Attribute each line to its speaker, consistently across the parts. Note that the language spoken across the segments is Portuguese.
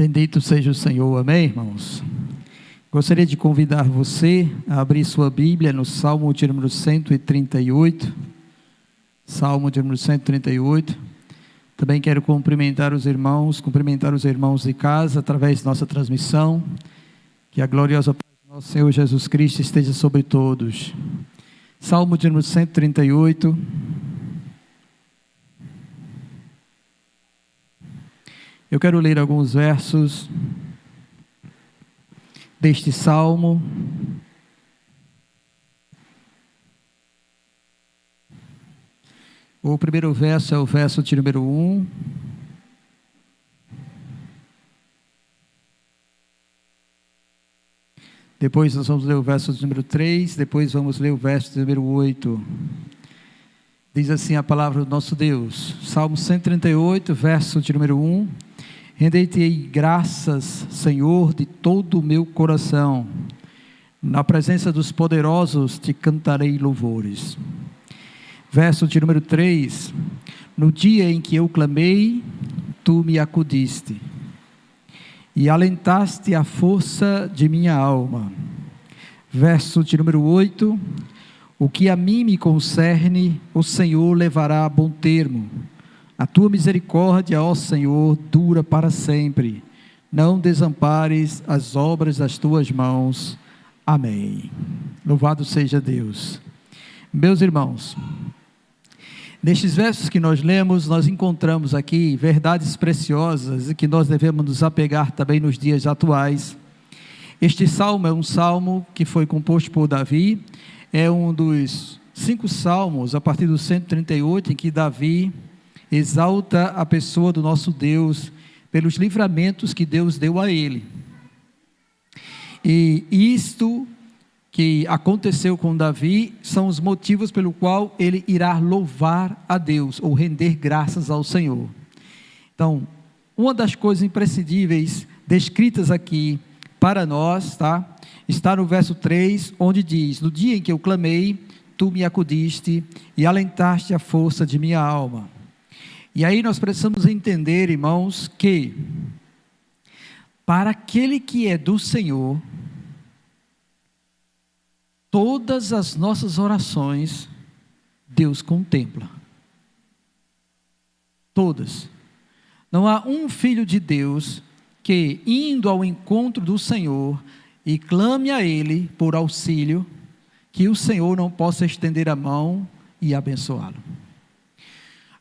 Speaker 1: Bendito seja o Senhor, amém, irmãos? Gostaria de convidar você a abrir sua Bíblia no Salmo de número 138. Salmo de número 138. Também quero cumprimentar os irmãos de casa através de nossa transmissão. Que a gloriosa paz do nosso Senhor Jesus Cristo esteja sobre todos. Salmo de número 138. Eu quero ler alguns versos deste salmo. O primeiro verso é o verso de número 1. Depois nós vamos ler o verso de número 3, depois vamos ler o verso de número 8. Diz assim a palavra do nosso Deus, Salmo 138, verso de número 1. Rendei-te graças, Senhor, de todo o meu coração. Na presença dos poderosos te cantarei louvores. Verso de número 3. No dia em que eu clamei, tu me acudiste e alentaste a força de minha alma. Verso de número 8. O que a mim me concerne, o Senhor levará a bom termo. A tua misericórdia, ó Senhor, dura para sempre. Não desampares as obras das tuas mãos. Amém. Louvado seja Deus. Meus irmãos, nestes versos que nós lemos, nós encontramos aqui verdades preciosas e que nós devemos nos apegar também nos dias atuais. Este salmo é um salmo que foi composto por Davi. É um dos 5 salmos, a partir do 138, em que Davi exalta a pessoa do nosso Deus, pelos livramentos que Deus deu a ele. E isto que aconteceu com Davi, são os motivos pelo qual ele irá louvar a Deus, ou render graças ao Senhor. Então, uma das coisas imprescindíveis, descritas aqui para nós, está no verso 3, onde diz, no dia em que eu clamei, tu me acudiste, e alentaste a força de minha alma. E aí nós precisamos entender, irmãos, que para aquele que é do Senhor, todas as nossas orações, Deus contempla. Todas. Não há um filho de Deus que, indo ao encontro do Senhor e clame a Ele por auxílio, que o Senhor não possa estender a mão e abençoá-lo.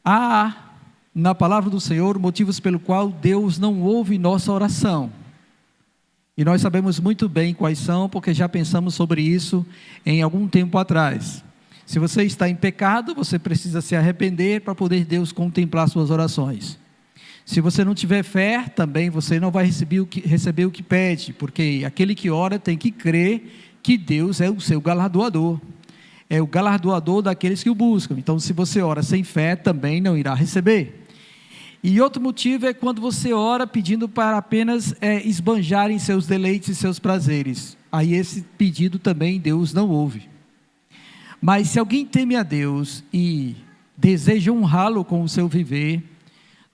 Speaker 1: Há na palavra do Senhor motivos pelo qual Deus não ouve nossa oração. E nós sabemos muito bem quais são, porque já pensamos sobre isso em algum tempo atrás. Se você está em pecado, você precisa se arrepender para poder Deus contemplar suas orações. Se você não tiver fé, também você não vai receber o que pede, porque aquele que ora tem que crer que Deus é o seu galardoador. É o galardoador daqueles que o buscam. Então, se você ora sem fé, também não irá receber. E outro motivo é quando você ora pedindo para apenas esbanjar em seus deleites e seus prazeres. Aí esse pedido também Deus não ouve. Mas se alguém teme a Deus e deseja honrá-lo com o seu viver,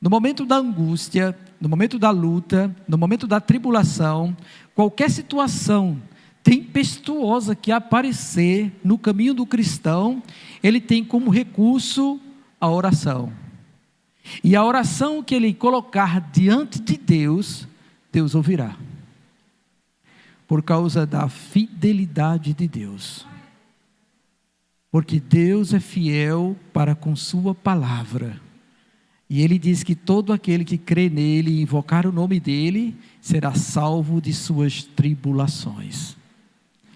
Speaker 1: no momento da angústia, no momento da luta, no momento da tribulação, qualquer situação tempestuosa que aparecer no caminho do cristão, ele tem como recurso a oração. E a oração que ele colocar diante de Deus, Deus ouvirá. Por causa da fidelidade de Deus. Porque Deus é fiel para com sua palavra. E ele diz que todo aquele que crê nele e invocar o nome dele, será salvo de suas tribulações.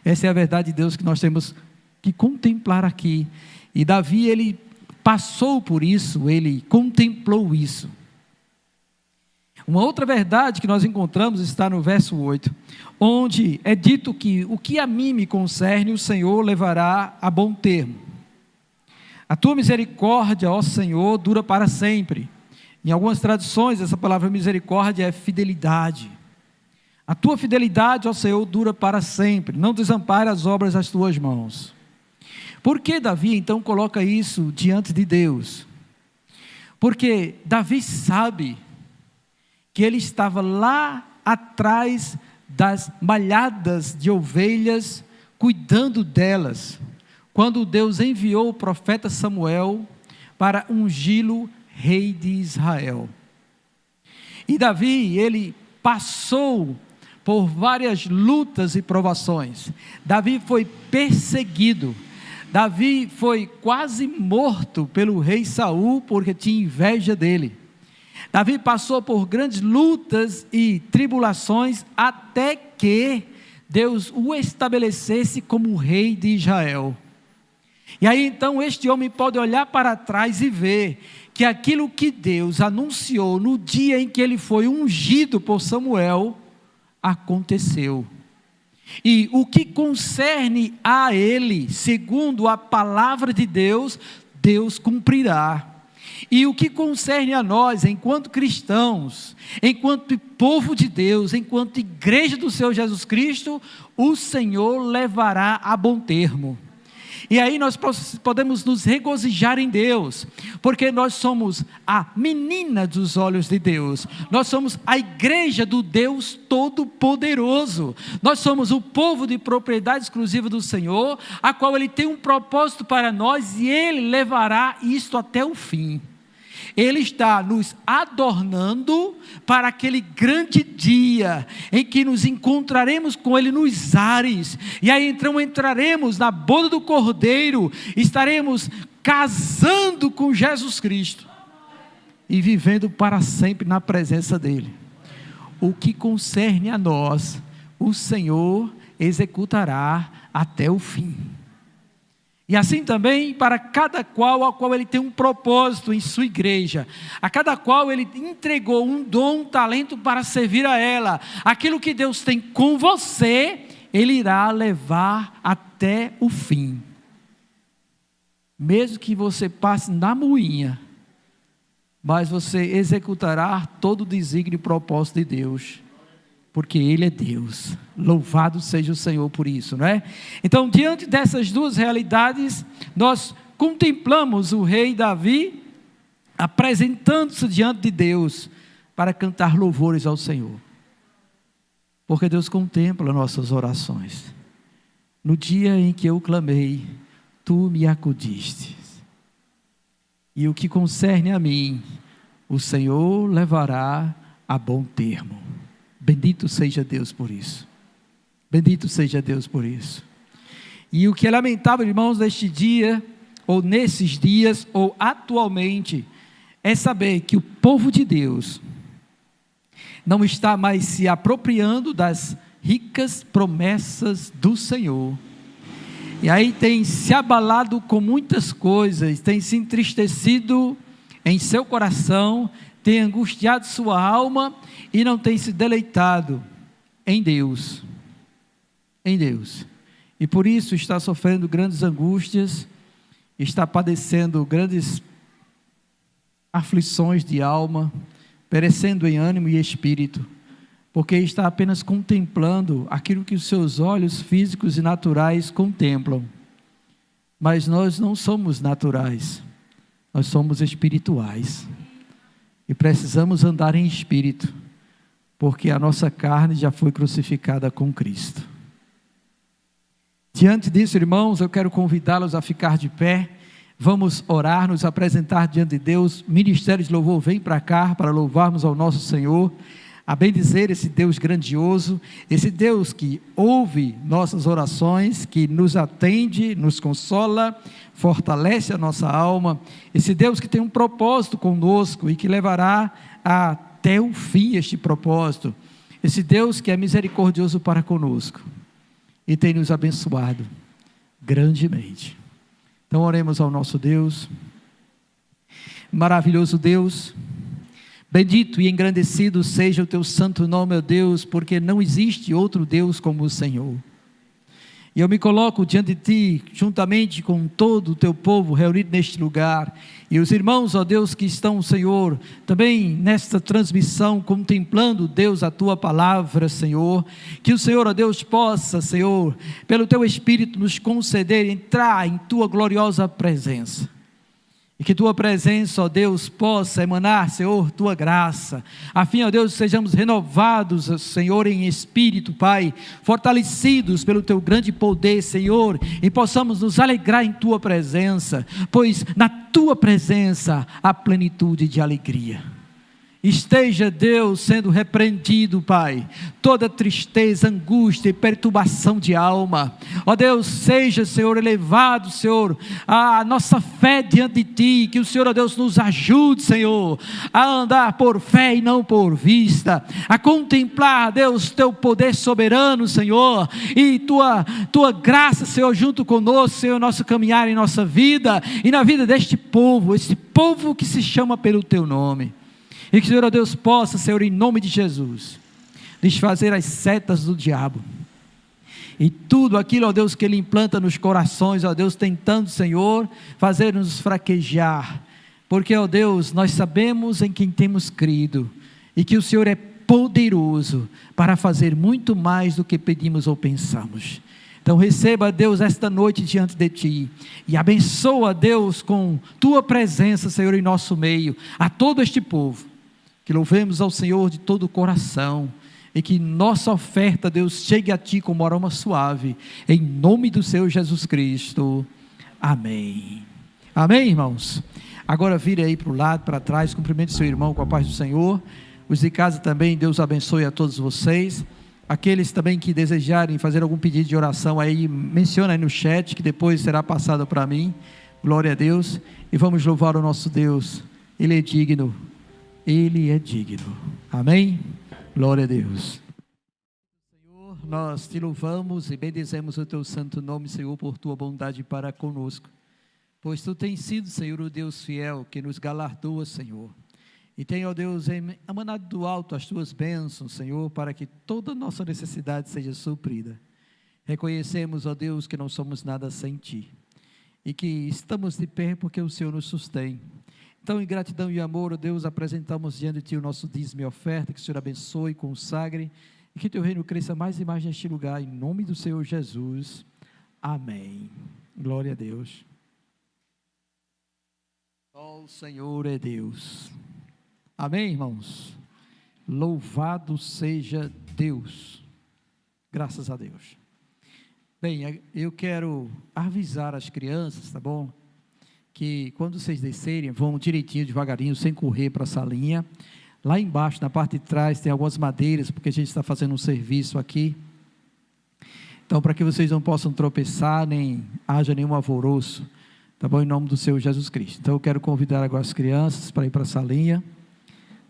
Speaker 1: Essa é a verdade de Deus que nós temos que contemplar aqui. E Davi, ele passou por isso, ele contemplou isso. Uma outra verdade que nós encontramos está no verso 8, onde é dito que o que a mim me concerne, o Senhor levará a bom termo. A tua misericórdia, ó Senhor, dura para sempre. Em algumas traduções, essa palavra misericórdia é fidelidade. A tua fidelidade, ó Senhor, dura para sempre. Não desampare as obras das tuas mãos. Por que Davi então coloca isso diante de Deus? Porque Davi sabe que ele estava lá atrás das malhadas de ovelhas, cuidando delas, quando Deus enviou o profeta Samuel para ungí-lo rei de Israel. E Davi, ele passou por várias lutas e provações. Davi foi perseguido. Davi foi quase morto pelo rei Saul, porque tinha inveja dele. Davi passou por grandes lutas e tribulações, até que Deus o estabelecesse como rei de Israel. E aí então este homem pode olhar para trás e ver que aquilo que Deus anunciou no dia em que ele foi ungido por Samuel, aconteceu. E o que concerne a ele, segundo a palavra de Deus, Deus cumprirá. E o que concerne a nós, enquanto cristãos, enquanto povo de Deus, enquanto igreja do Senhor Jesus Cristo, o Senhor levará a bom termo. E aí nós podemos nos regozijar em Deus, porque nós somos a menina dos olhos de Deus, nós somos a igreja do Deus Todo-Poderoso, nós somos o povo de propriedade exclusiva do Senhor, a qual Ele tem um propósito para nós e Ele levará isto até o fim. Ele está nos adornando para aquele grande dia em que nos encontraremos com Ele nos ares, e aí então entraremos na boda do Cordeiro, estaremos casando com Jesus Cristo e vivendo para sempre na presença dEle. O que concerne a nós, o Senhor executará até o fim. E assim também para cada qual, ao qual Ele tem um propósito em sua igreja, a cada qual Ele entregou um dom, um talento para servir a ela. Aquilo que Deus tem com você, Ele irá levar até o fim. Mesmo que você passe na moinha, mas você executará todo o desígnio e propósito de Deus, porque Ele é Deus. Louvado seja o Senhor por isso, não é? Então, diante dessas duas realidades, nós contemplamos o rei Davi apresentando-se diante de Deus para cantar louvores ao Senhor, porque Deus contempla nossas orações. No dia em que eu clamei, tu me acudiste, e o que concerne a mim, o Senhor levará a bom termo. Bendito seja Deus por isso. Bendito seja Deus por isso. E o que é lamentável, irmãos, neste dia, ou nesses dias, ou atualmente, é saber que o povo de Deus não está mais se apropriando das ricas promessas do Senhor. E aí tem se abalado com muitas coisas, tem se entristecido em seu coração, tem angustiado sua alma e não tem se deleitado em Deus. Em Deus. E por isso está sofrendo grandes angústias, está padecendo grandes aflições de alma, perecendo em ânimo e espírito, porque está apenas contemplando aquilo que os seus olhos físicos e naturais contemplam. Mas nós não somos naturais, nós somos espirituais. E precisamos andar em espírito, porque a nossa carne já foi crucificada com Cristo. Diante disso, irmãos, eu quero convidá-los a ficar de pé. Vamos orar, nos apresentar diante de Deus. Ministério de Louvor, vem para cá para louvarmos ao nosso Senhor, a bendizer esse Deus grandioso, esse Deus que ouve nossas orações, que nos atende, nos consola, fortalece a nossa alma, esse Deus que tem um propósito conosco e que levará até o fim este propósito, esse Deus que é misericordioso para conosco e tem nos abençoado grandemente. Então oremos ao nosso Deus, maravilhoso Deus, bendito e engrandecido seja o teu santo nome, ó Deus, porque não existe outro Deus como o Senhor. E eu me coloco diante de Ti, juntamente com todo o Teu povo reunido neste lugar, e os irmãos, ó Deus, que estão, Senhor, também nesta transmissão, contemplando, Deus, a Tua palavra, Senhor, que o Senhor, ó Deus, possa, Senhor, pelo Teu Espírito nos conceder entrar em Tua gloriosa presença. E que tua presença, ó Deus, possa emanar, Senhor, tua graça. A fim, ó Deus, sejamos renovados, Senhor, em espírito, Pai, fortalecidos pelo teu grande poder, Senhor, e possamos nos alegrar em tua presença, pois na tua presença há plenitude de alegria. Esteja, Deus, sendo repreendido, Pai, toda tristeza, angústia e perturbação de alma. Ó Deus, seja, Senhor, elevado, Senhor, a nossa fé diante de Ti, que o Senhor, ó Deus, nos ajude, Senhor, a andar por fé e não por vista, a contemplar, Deus, Teu poder soberano, Senhor, e Tua graça, Senhor, junto conosco, Senhor, nosso caminhar em nossa vida, e na vida deste povo, esse povo que se chama pelo Teu nome. E que o Senhor, ó Deus, possa, Senhor, em nome de Jesus, desfazer as setas do diabo, e tudo aquilo, ó Deus, que Ele implanta nos corações, ó Deus, tentando, Senhor, fazer-nos fraquejar, porque, ó Deus, nós sabemos em quem temos crido, e que o Senhor é poderoso, para fazer muito mais do que pedimos ou pensamos. Então receba, Deus, esta noite diante de Ti, e abençoa, Deus, com Tua presença, Senhor, em nosso meio, a todo este povo, que louvemos ao Senhor de todo o coração, e que nossa oferta, Deus, chegue a Ti como aroma suave, em nome do Senhor Jesus Cristo, amém. Amém, irmãos? Agora vire aí para o lado, para trás, cumprimente seu irmão com a paz do Senhor. Os de casa também, Deus abençoe a todos vocês. Aqueles também que desejarem fazer algum pedido de oração aí, menciona aí no chat, que depois será passado para mim. Glória a Deus, e vamos louvar o nosso Deus. Ele é digno, Ele é digno, amém? Glória a Deus. Senhor, nós te louvamos e bendizemos o teu santo nome, Senhor, por tua bondade para conosco, pois tu tens sido, Senhor, o Deus fiel, que nos galardoa, Senhor, e tem, ó Deus, emanado do alto as tuas bênçãos, Senhor, para que toda nossa necessidade seja suprida. Reconhecemos, ó Deus, que não somos nada sem ti, e que estamos de pé porque o Senhor nos sustém. Então, em gratidão e amor, ó Deus, apresentamos diante de Ti o nosso dízimo e oferta, que o Senhor abençoe, consagre, e que Teu reino cresça mais e mais neste lugar, em nome do Senhor Jesus, amém. Glória a Deus. Só o Senhor é Deus, amém, irmãos? Louvado seja Deus, graças a Deus. Bem, eu quero avisar as crianças, tá bom? Que quando vocês descerem, vão direitinho, devagarinho, sem correr para a salinha. Lá embaixo, na parte de trás, tem algumas madeiras, porque a gente está fazendo um serviço aqui. Então, para que vocês não possam tropeçar, nem haja nenhum alvoroço, tá bom? Em nome do Senhor Jesus Cristo. Então, eu quero convidar agora as crianças para ir para a salinha.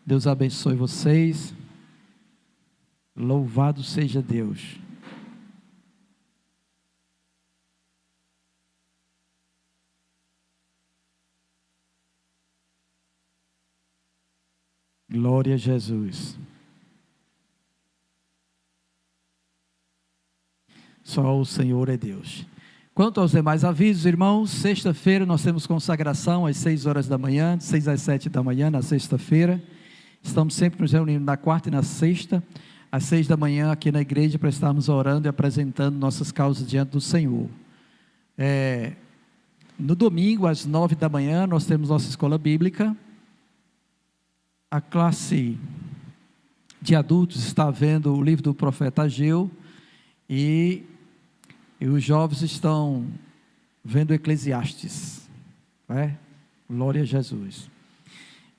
Speaker 1: Deus abençoe vocês. Louvado seja Deus. Glória a Jesus. Só o Senhor é Deus. Quanto aos demais avisos, irmãos, sexta-feira nós temos consagração às 6 horas da manhã, de 6 às 7 da manhã, na sexta-feira. Estamos sempre nos reunindo na quarta e na sexta, às 6 da manhã aqui na igreja, para estarmos orando e apresentando nossas causas diante do Senhor. No domingo, às 9 da manhã, nós temos nossa escola bíblica. A classe de adultos está vendo o livro do profeta Ageu, e os jovens estão vendo Eclesiastes, Glória a Jesus.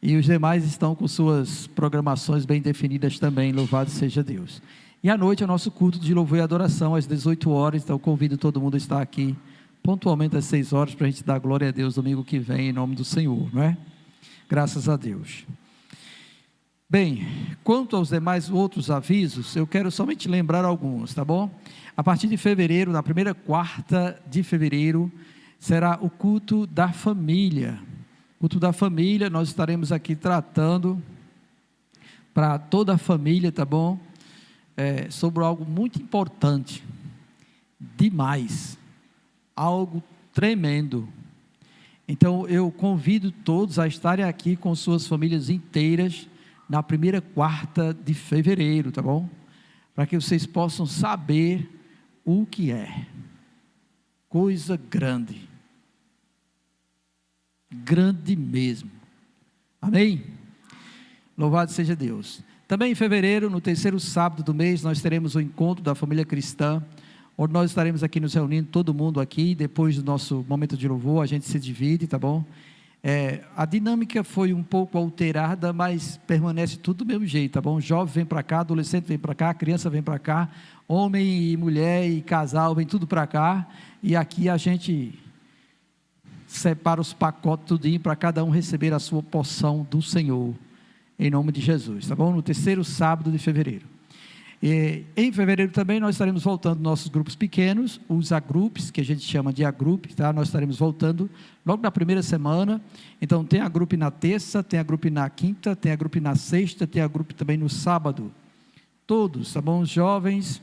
Speaker 1: E os demais estão com suas programações bem definidas também, louvado seja Deus. E à noite é o nosso culto de louvor e adoração, às 18 horas, então convido todo mundo a estar aqui, pontualmente às 6 horas, para a gente dar glória a Deus domingo que vem, em nome do Senhor, não é? Graças a Deus. Bem, quanto aos demais outros avisos, eu quero somente lembrar alguns, tá bom? A partir de fevereiro, na primeira quarta de fevereiro, será o culto da família. Culto da família, nós estaremos aqui tratando para toda a família, tá bom? Sobre algo muito importante, demais, algo tremendo. Então eu convido todos a estarem aqui com suas famílias inteiras, na primeira quarta de fevereiro, tá bom? Para que vocês possam saber o que é. Coisa grande. grande mesmo. Amém? Louvado seja Deus. Também em fevereiro, no terceiro sábado do mês, nós teremos o encontro da família cristã, onde nós estaremos aqui nos reunindo, todo mundo aqui. Depois do nosso momento de louvor, a gente se divide, tá bom? A dinâmica foi um pouco alterada, mas permanece tudo do mesmo jeito, tá bom? Jovem vem para cá, adolescente vem para cá, criança vem para cá, homem e mulher e casal vem tudo para cá, e aqui a gente separa os pacotes tudinho para cada um receber a sua porção do Senhor, em nome de Jesus, tá bom? No terceiro sábado de fevereiro. E em fevereiro também nós estaremos voltando nossos grupos pequenos, os agrupes, que a gente chama de agrupe, tá? Nós estaremos voltando logo na primeira semana. Então tem agrupe na terça, tem agrupe na quinta, tem agrupe na sexta, tem agrupe também no sábado. Todos, tá bom? Os jovens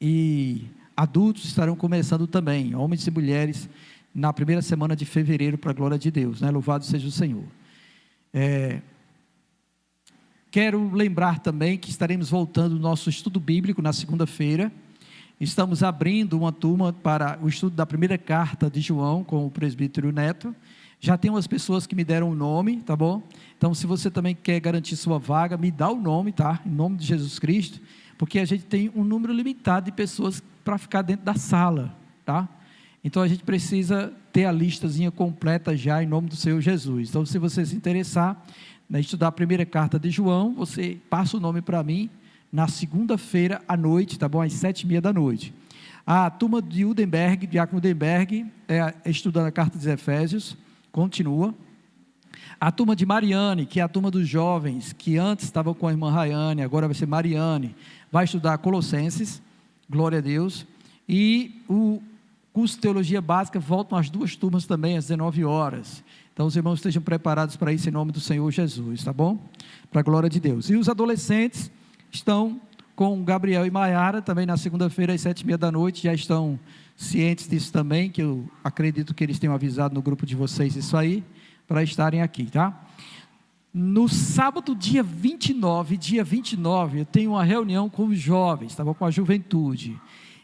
Speaker 1: e adultos estarão começando também, homens e mulheres, na primeira semana de fevereiro, para a glória de Deus, né? Louvado seja o Senhor. Quero lembrar também que estaremos voltando o nosso estudo bíblico na segunda-feira. Estamos abrindo uma turma para o estudo da primeira carta de João com o presbítero Neto. Já tem umas pessoas que me deram o nome, tá bom? Então, se você também quer garantir sua vaga, me dá o nome, tá? Em nome de Jesus Cristo, porque a gente tem um número limitado de pessoas para ficar dentro da sala, tá? Então, a gente precisa ter a listazinha completa já em nome do Senhor Jesus. Então, se você se interessar em estudar a primeira carta de João, você passa o nome para mim na segunda-feira à noite, tá bom? Às 7h30 da noite. A turma de Udenberg, Diácono Udenberg, estudando a carta dos Efésios, continua. A turma de Mariane, que é a turma dos jovens, que antes estava com a irmã Rayane, agora vai ser Mariane, vai estudar Colossenses, glória a Deus. E o curso de Teologia Básica voltam as duas turmas também às 19 horas. Então os irmãos estejam preparados para isso em nome do Senhor Jesus, tá bom? Para a glória de Deus. E os adolescentes estão com Gabriel e Maiara, também na segunda-feira às 7h30 da noite, já estão cientes disso também, que eu acredito que eles tenham avisado no grupo de vocês isso aí, para estarem aqui, tá? No sábado, dia 29, eu tenho uma reunião com os jovens, tá bom? Com a juventude.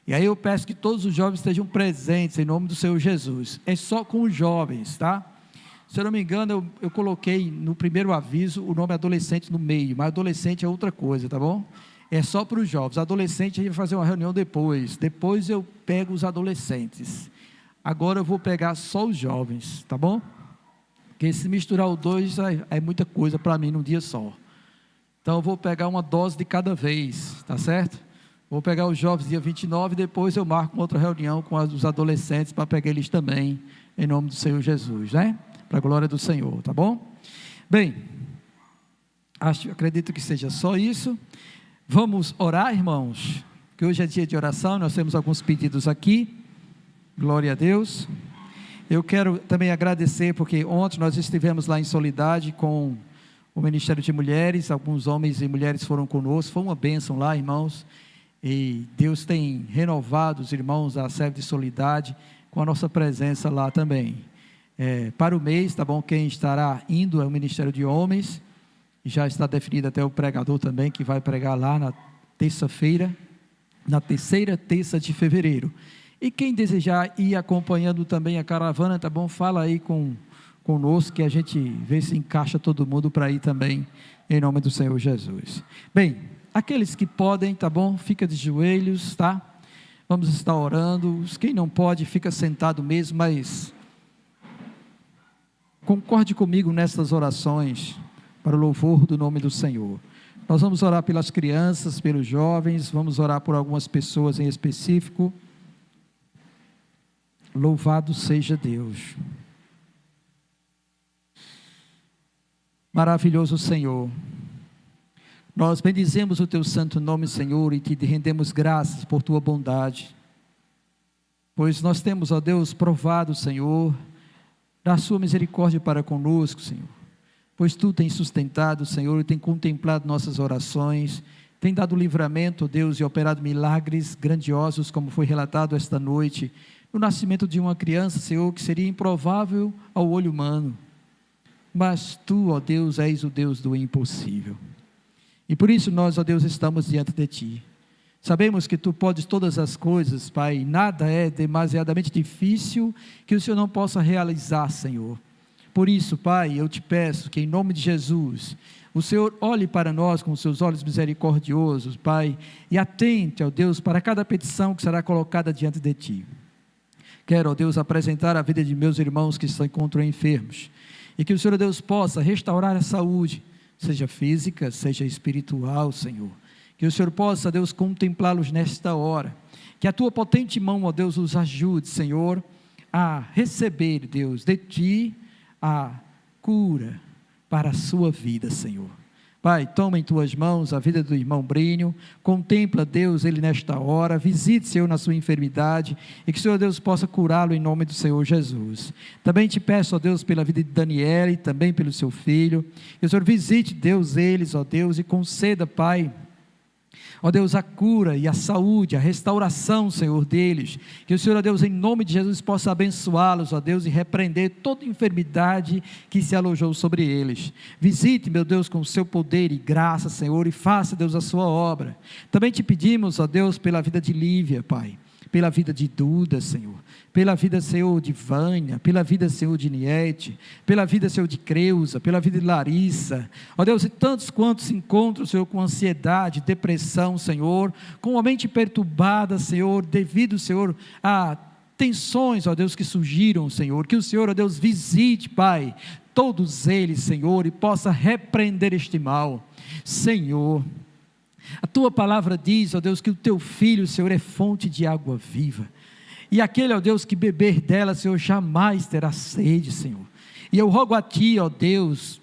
Speaker 1: E aí eu peço que todos os jovens estejam presentes em nome do Senhor Jesus. É só com os jovens, tá? Se eu não me engano, eu coloquei no primeiro aviso o nome adolescente no meio, mas adolescente é outra coisa, tá bom? É só para os jovens. Adolescente a gente vai fazer uma reunião depois eu pego os adolescentes. Agora eu vou pegar só os jovens, tá bom? Porque se misturar os dois é muita coisa para mim num dia só. Então eu vou pegar uma dose de cada vez, tá certo? Vou pegar os jovens dia 29, depois eu marco uma outra reunião com os adolescentes para pegar eles também, em nome do Senhor Jesus, né? Para a glória do Senhor, tá bom? Bem, acredito que seja só isso. Vamos orar, irmãos, que hoje é dia de oração, nós temos alguns pedidos aqui, glória a Deus. Eu quero também agradecer, porque ontem nós estivemos lá em Soledade com o Ministério de Mulheres, alguns homens e mulheres foram conosco, foi uma bênção lá, irmãos, e Deus tem renovado os irmãos da Serve de Soledade com a nossa presença lá também. Para o mês, tá bom? Quem estará indo é o Ministério de Homens, já está definido até o pregador também, que vai pregar lá na terça-feira, na terceira terça de fevereiro. E quem desejar ir acompanhando também a caravana, tá bom? Fala aí conosco, que a gente vê se encaixa todo mundo para ir também, em nome do Senhor Jesus. Bem, aqueles que podem, tá bom? Fica de joelhos, tá? Vamos estar orando. Quem não pode, fica sentado mesmo, mas concorde comigo nessas orações, para o louvor do nome do Senhor. Nós vamos orar pelas crianças, pelos jovens, vamos orar por algumas pessoas em específico. Louvado seja Deus. Maravilhoso Senhor, nós bendizemos o Teu santo nome, Senhor, e Te rendemos graças por Tua bondade, pois nós temos, ó Deus, provado, Senhor, da Sua misericórdia para conosco, Senhor, pois Tu tens sustentado, Senhor, e tem contemplado nossas orações, tem dado livramento, ó Deus, e operado milagres grandiosos, como foi relatado esta noite, no nascimento de uma criança, Senhor, que seria improvável ao olho humano, mas Tu, ó Deus, és o Deus do impossível, e por isso nós, ó Deus, estamos diante de Ti. Sabemos que Tu podes todas as coisas, Pai, nada é demasiadamente difícil que o Senhor não possa realizar, Senhor. Por isso, Pai, eu te peço que em nome de Jesus, o Senhor olhe para nós com os seus olhos misericordiosos, Pai, e atente, ó Deus, para cada petição que será colocada diante de Ti. Quero, ó Deus, apresentar a vida de meus irmãos que se encontram enfermos, e que o Senhor, Deus, possa restaurar a saúde, seja física, seja espiritual, Senhor. Que o Senhor possa, Deus, contemplá-los nesta hora. Que a Tua potente mão, ó Deus, os ajude, Senhor, a receber, Deus, de Ti a cura para a sua vida, Senhor. Pai, toma em Tuas mãos a vida do irmão Brínio, contempla, Deus, ele nesta hora, visite, Senhor, na sua enfermidade, e que o Senhor, Deus, possa curá-lo em nome do Senhor Jesus. Também te peço, ó Deus, pela vida de Daniela e também pelo seu filho, que o Senhor visite, Deus, eles, ó Deus, e conceda, Pai, ó Deus, a cura e a saúde, a restauração, Senhor, deles. Que o Senhor, ó Deus, em nome de Jesus, possa abençoá-los, ó Deus, e repreender toda enfermidade que se alojou sobre eles. Visite, meu Deus, com o seu poder e graça, Senhor, e faça, Deus, a sua obra. Também te pedimos, ó Deus, pela vida de Lívia, Pai, pela vida de Duda, Senhor, pela vida, Senhor, de Vânia, pela vida, Senhor, de Niete, pela vida, Senhor, de Creuza, pela vida de Larissa, ó Deus, e tantos quantos se encontram, Senhor, com ansiedade, depressão, Senhor, com a mente perturbada, Senhor, devido, Senhor, a tensões, ó Deus, que surgiram, Senhor, que o Senhor, ó Deus, visite, Pai, todos eles, Senhor, e possa repreender este mal, Senhor. A Tua palavra diz, ó Deus, que o Teu Filho, Senhor, é fonte de água viva, e aquele, ó Deus, que beber dela, Senhor, jamais terá sede, Senhor. E eu rogo a Ti, ó Deus,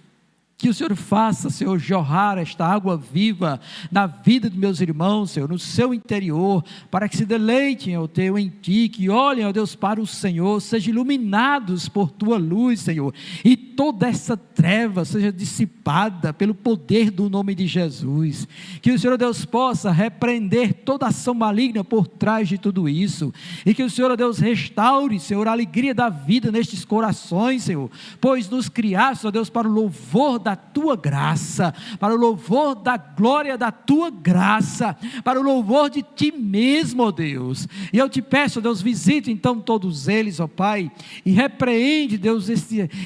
Speaker 1: que o Senhor faça, Senhor, jorrar esta água viva na vida dos meus irmãos, Senhor, no seu interior, para que se deleitem, ó Deus, em Ti, que olhem, ó Deus, para o Senhor, sejam iluminados por Tua luz, Senhor, e toda essa treva seja dissipada pelo poder do nome de Jesus. Que o Senhor, ó Deus, possa repreender toda ação maligna por trás de tudo isso, e que o Senhor, ó Deus, restaure, Senhor, a alegria da vida nestes corações, Senhor, pois nos criaste, ó Deus, para o louvor da Tua graça, para o louvor da glória da Tua graça, para o louvor de Ti mesmo, ó Deus. E eu te peço, ó Deus, visite então todos eles, ó Pai, e repreende, Deus,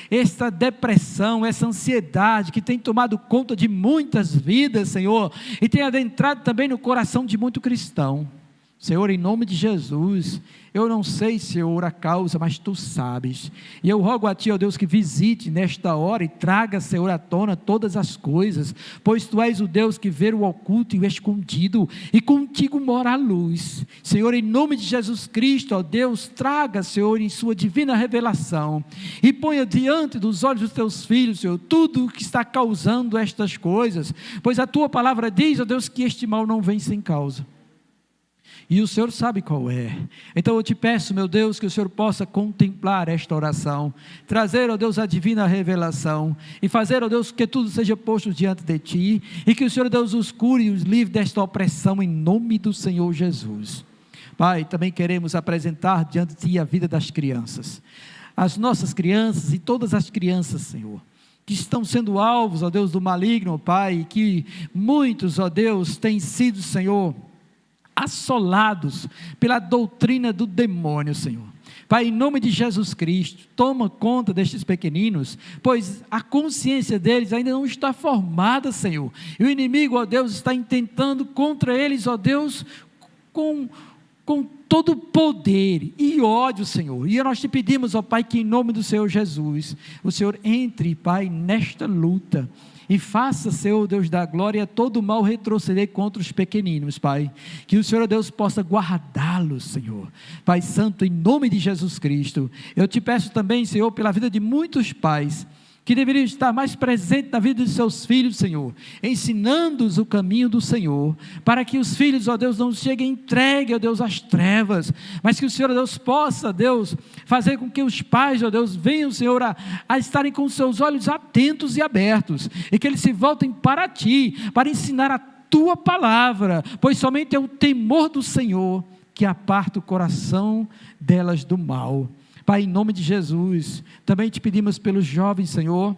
Speaker 1: esta depressão, essa ansiedade que tem tomado conta de muitas vidas, Senhor, e tem adentrado também no coração de muito cristão. Senhor, em nome de Jesus, eu não sei, Senhor, a causa, mas Tu sabes, e eu rogo a Ti, ó Deus, que visite nesta hora e traga, Senhor, à tona todas as coisas, pois Tu és o Deus que vê o oculto e o escondido, e contigo mora a luz. Senhor, em nome de Jesus Cristo, ó Deus, traga, Senhor, em Sua divina revelação, e ponha diante dos olhos dos Teus filhos, Senhor, tudo o que está causando estas coisas, pois a Tua palavra diz, ó Deus, que este mal não vem sem causa, e o Senhor sabe qual é. Então eu te peço, meu Deus, que o Senhor possa contemplar esta oração, trazer, ó Deus, a divina revelação, e fazer, ó Deus, que tudo seja posto diante de Ti, e que o Senhor, Deus, os cure e os livre desta opressão, em nome do Senhor Jesus. Pai, também queremos apresentar diante de Ti a vida das crianças, as nossas crianças e todas as crianças, Senhor, que estão sendo alvos, ó Deus, do maligno, Pai, que muitos, ó Deus, têm sido, Senhor, assolados pela doutrina do demônio, Senhor. Pai, em nome de Jesus Cristo, toma conta destes pequeninos, pois a consciência deles ainda não está formada, Senhor, e o inimigo, ó Deus, está intentando contra eles, ó Deus, com todo poder e ódio, Senhor, e nós te pedimos, ó Pai, que em nome do Senhor Jesus, o Senhor entre, Pai, nesta luta, e faça, Senhor Deus da glória, todo o mal retroceder contra os pequeninos, Pai, que o Senhor Deus possa guardá-los, Senhor, Pai Santo, em nome de Jesus Cristo. Eu te peço também, Senhor, pela vida de muitos pais, que deveriam estar mais presentes na vida de seus filhos, Senhor, ensinando-os o caminho do Senhor, para que os filhos, ó Deus, não cheguem entregues, ó Deus, às trevas, mas que o Senhor, ó Deus, possa, Deus, fazer com que os pais, ó Deus, venham, Senhor, a estarem com seus olhos atentos e abertos, e que eles se voltem para Ti, para ensinar a Tua palavra, pois somente é o temor do Senhor que aparta o coração delas do mal. Pai, em nome de Jesus, também te pedimos pelos jovens, Senhor,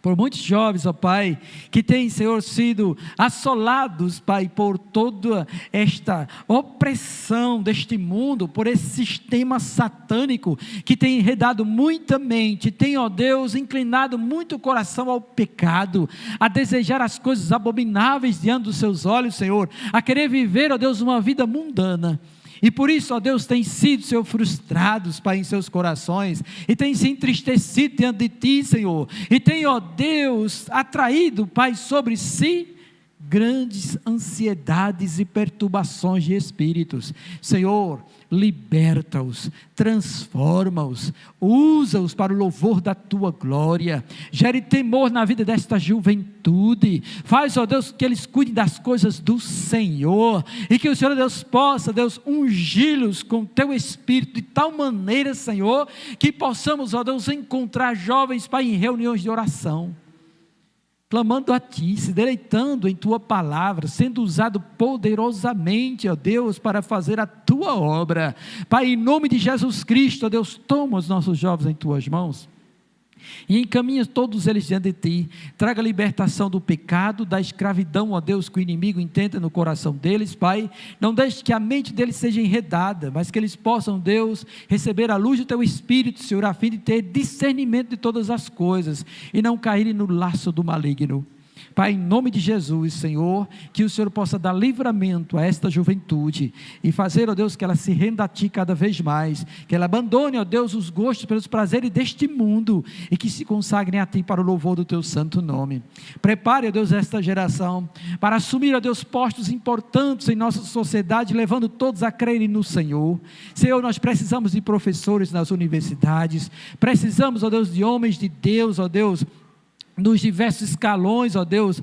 Speaker 1: por muitos jovens, ó Pai, que têm, Senhor, sido assolados, Pai, por toda esta opressão deste mundo, por esse sistema satânico, que tem enredado muita mente, tem, ó Deus, inclinado muito o coração ao pecado, a desejar as coisas abomináveis diante dos seus olhos, Senhor, a querer viver, ó Deus, uma vida mundana. E por isso, ó Deus, tem sido, Senhor, frustrados, Pai, em seus corações, e tem se entristecido diante de Ti, Senhor, e tem, ó Deus, atraído, Pai, sobre si, grandes ansiedades e perturbações de espíritos. Senhor, liberta-os, transforma-os, usa-os para o louvor da Tua glória, gere temor na vida desta juventude, faz, ó Deus, que eles cuidem das coisas do Senhor, e que o Senhor, Deus, possa, Deus, ungi-los com Teu Espírito, de tal maneira, Senhor, que possamos, ó Deus, encontrar jovens, Pai, em reuniões de oração, clamando a Ti, se deleitando em Tua palavra, sendo usado poderosamente, ó Deus, para fazer a Tua obra. Pai, em nome de Jesus Cristo, ó Deus, toma os nossos jovens em Tuas mãos e encaminha todos eles diante de Ti, traga a libertação do pecado, da escravidão, ó Deus, que o inimigo intenta no coração deles, Pai, não deixe que a mente deles seja enredada, mas que eles possam, Deus, receber a luz do Teu Espírito, Senhor, a fim de ter discernimento de todas as coisas, e não caírem no laço do maligno. Pai, em nome de Jesus, Senhor, que o Senhor possa dar livramento a esta juventude, e fazer, ó Deus, que ela se renda a Ti cada vez mais, que ela abandone, ó Deus, os gostos pelos prazeres deste mundo, e que se consagrem a Ti para o louvor do Teu santo nome. Prepare, ó Deus, esta geração, para assumir, ó Deus, postos importantes em nossa sociedade, levando todos a crerem no Senhor. Senhor, nós precisamos de professores nas universidades, precisamos, ó Deus, de homens de Deus, ó Deus, nos diversos escalões, ó Deus,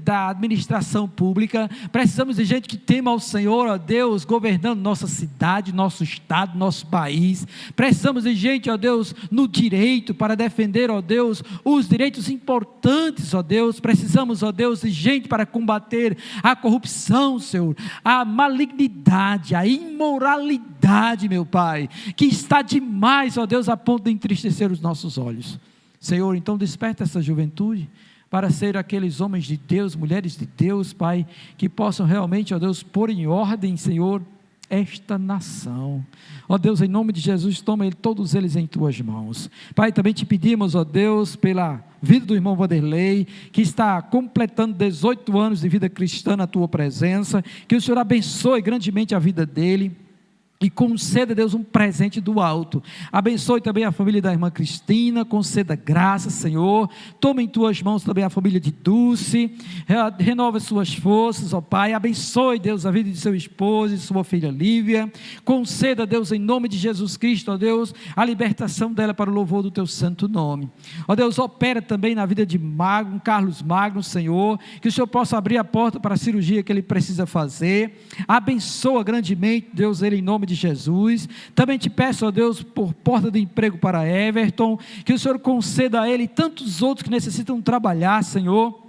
Speaker 1: da administração pública. Precisamos de gente que tema ao Senhor, ó Deus, governando nossa cidade, nosso estado, nosso país. Precisamos de gente, ó Deus, no direito, para defender, ó Deus, os direitos importantes, ó Deus. Precisamos, ó Deus, de gente para combater a corrupção, Senhor, a malignidade, a imoralidade, meu Pai, que está demais, ó Deus, a ponto de entristecer os nossos olhos. Senhor, então desperta essa juventude para ser aqueles homens de Deus, mulheres de Deus, Pai, que possam realmente, ó Deus, pôr em ordem, Senhor, esta nação. Ó Deus, em nome de Jesus, toma todos eles em Tuas mãos. Pai, também Te pedimos, ó Deus, pela vida do irmão Vanderlei, que está completando 18 anos de vida cristã na Tua presença, que o Senhor abençoe grandemente a vida dele, e conceda, Deus, um presente do alto. Abençoe também a família da irmã Cristina, conceda graça, Senhor. Toma em Tuas mãos também a família de Dulce, renova suas forças, ó Pai. Abençoe, Deus, a vida de seu esposo e sua filha Lívia. Conceda, Deus, em nome de Jesus Cristo, ó Deus, a libertação dela para o louvor do Teu santo nome. Ó Deus, opera também na vida de Carlos Magno, Senhor, que o Senhor possa abrir a porta para a cirurgia que ele precisa fazer. Abençoa grandemente, Deus, ele em nome de Jesus. Também Te peço, ó Deus, por porta de emprego para Everton, que o Senhor conceda a ele e tantos outros que necessitam trabalhar, Senhor,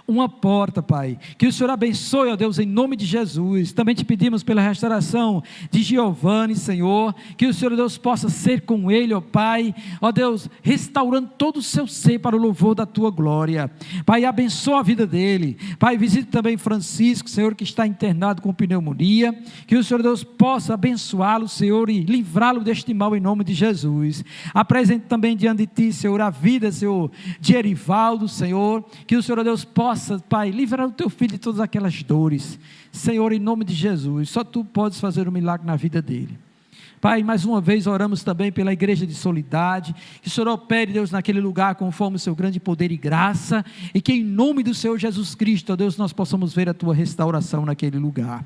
Speaker 1: uma porta, Pai, que o Senhor abençoe, ó Deus, em nome de Jesus. Também Te pedimos pela restauração de Giovanni, Senhor, que o Senhor, Deus, possa ser com ele, ó Pai, ó Deus, restaurando todo o seu ser para o louvor da Tua glória. Pai, abençoa a vida dele. Pai, visite também Francisco, Senhor, que está internado com pneumonia, que o Senhor, Deus, possa abençoá-lo, Senhor, e livrá-lo deste mal em nome de Jesus. Apresente também diante de Ti, Senhor, a vida, Senhor, de Erivaldo, Senhor, que o Senhor, Deus, possa, Pai, livrar o Teu filho de todas aquelas dores, Senhor, em nome de Jesus. Só Tu podes fazer um milagre na vida dele. Pai, mais uma vez oramos também pela igreja de Soledade, que o Senhor opere, Deus, naquele lugar conforme o Seu grande poder e graça, e que em nome do Senhor Jesus Cristo, ó Deus, nós possamos ver a Tua restauração naquele lugar.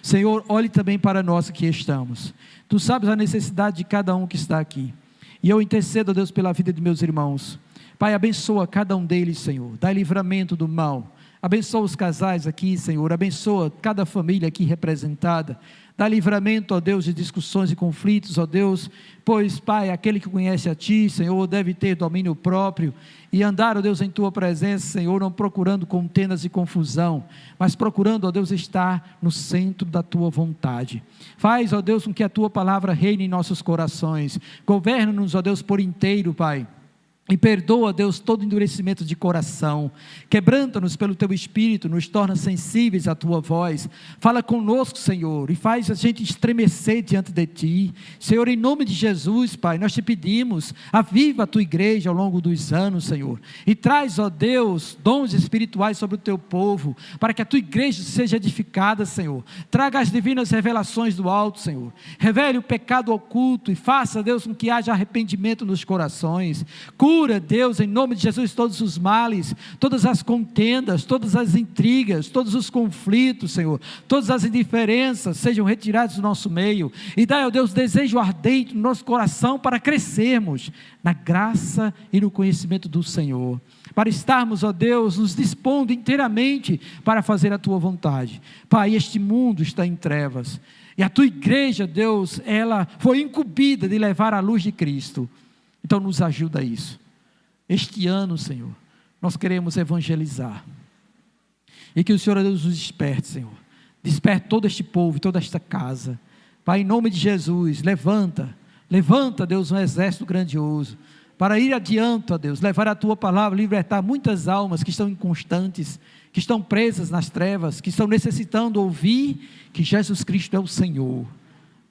Speaker 1: Senhor, olhe também para nós que estamos. Tu sabes a necessidade de cada um que está aqui, e eu intercedo, ó Deus, pela vida de meus irmãos. Pai, abençoa cada um deles, Senhor, dá livramento do mal, abençoa os casais aqui, Senhor, abençoa cada família aqui representada, dá livramento, ó Deus, de discussões e conflitos, ó Deus, pois, Pai, aquele que conhece a Ti, Senhor, deve ter domínio próprio, e andar, ó Deus, em Tua presença, Senhor, não procurando contendas e confusão, mas procurando, ó Deus, estar no centro da Tua vontade. Faz, ó Deus, com que a Tua palavra reine em nossos corações, governa-nos, ó Deus, por inteiro, Pai, E perdoa, Deus, todo endurecimento de coração. Quebranta-nos pelo Teu Espírito, nos torna sensíveis à Tua voz. Fala conosco, Senhor, e faz a gente estremecer diante de Ti. Senhor, em nome de Jesus, Pai, nós Te pedimos, aviva a Tua igreja ao longo dos anos, Senhor. E traz, ó Deus, dons espirituais sobre o Teu povo, para que a Tua igreja seja edificada, Senhor. Traga as divinas revelações do alto, Senhor. Revele o pecado oculto e faça, Deus, com que haja arrependimento nos corações. Cura, Deus, em nome de Jesus, todos os males, todas as contendas, todas as intrigas, todos os conflitos, Senhor, todas as indiferenças sejam retirados do nosso meio, e dai, ó Deus, desejo ardente no nosso coração para crescermos na graça e no conhecimento do Senhor, para estarmos, ó Deus, nos dispondo inteiramente para fazer a Tua vontade. Pai, este mundo está em trevas, e a Tua igreja, Deus, ela foi incumbida de levar a luz de Cristo. Então nos ajuda a isso. Este ano, Senhor, nós queremos evangelizar, e que o Senhor Deus nos desperte, Senhor, desperte todo este povo, toda esta casa, Pai, em nome de Jesus, levanta, Deus, um exército grandioso, para ir adiante, ó Deus, levar a Tua palavra, libertar muitas almas que estão inconstantes, que estão presas nas trevas, que estão necessitando ouvir que Jesus Cristo é o Senhor.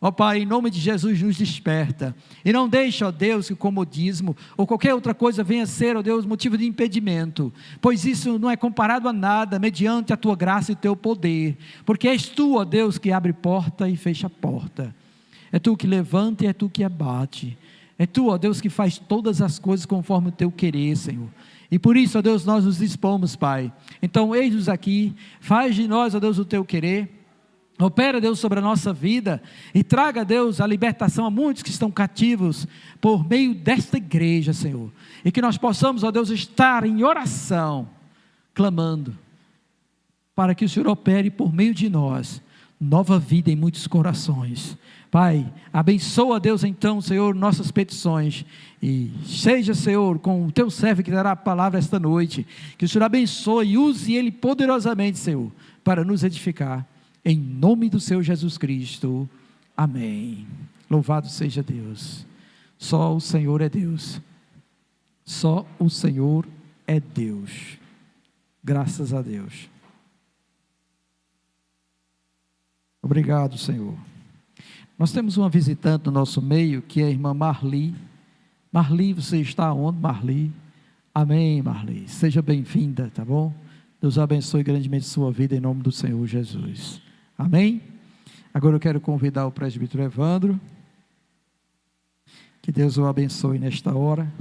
Speaker 1: Ó Pai, em nome de Jesus, nos desperta, e não deixa, ó Deus, que o comodismo, ou qualquer outra coisa venha a ser, ó Deus, motivo de impedimento, pois isso não é comparado a nada, mediante a Tua graça e o Teu poder, porque és Tu, ó Deus, que abre porta e fecha porta, é Tu que levanta e é Tu que abate, é Tu, ó Deus, que faz todas as coisas conforme o Teu querer, Senhor, e por isso, ó Deus, nós nos dispomos, Pai, então eis-nos aqui, faz de nós, ó Deus, o Teu querer. Opera, Deus, sobre a nossa vida, e traga, Deus, a libertação a muitos que estão cativos, por meio desta igreja, Senhor, e que nós possamos, ó Deus, estar em oração, clamando, para que o Senhor opere por meio de nós, nova vida em muitos corações. Pai, abençoa, Deus, então, Senhor, nossas petições, e seja, Senhor, com o Teu servo que dará a palavra esta noite, que o Senhor abençoe e use ele poderosamente, Senhor, para nos edificar, em nome do Senhor Jesus Cristo, amém. Louvado seja Deus. Só o Senhor é Deus, só o Senhor é Deus, graças a Deus. Obrigado, Senhor. Nós temos uma visitante no nosso meio, que é a irmã Marli. Marli, você está onde, Marli? Amém, Marli, seja bem-vinda, tá bom? Deus abençoe grandemente sua vida, em nome do Senhor Jesus. Amém? Agora eu quero convidar o presbítero Evandro, que Deus o abençoe nesta hora.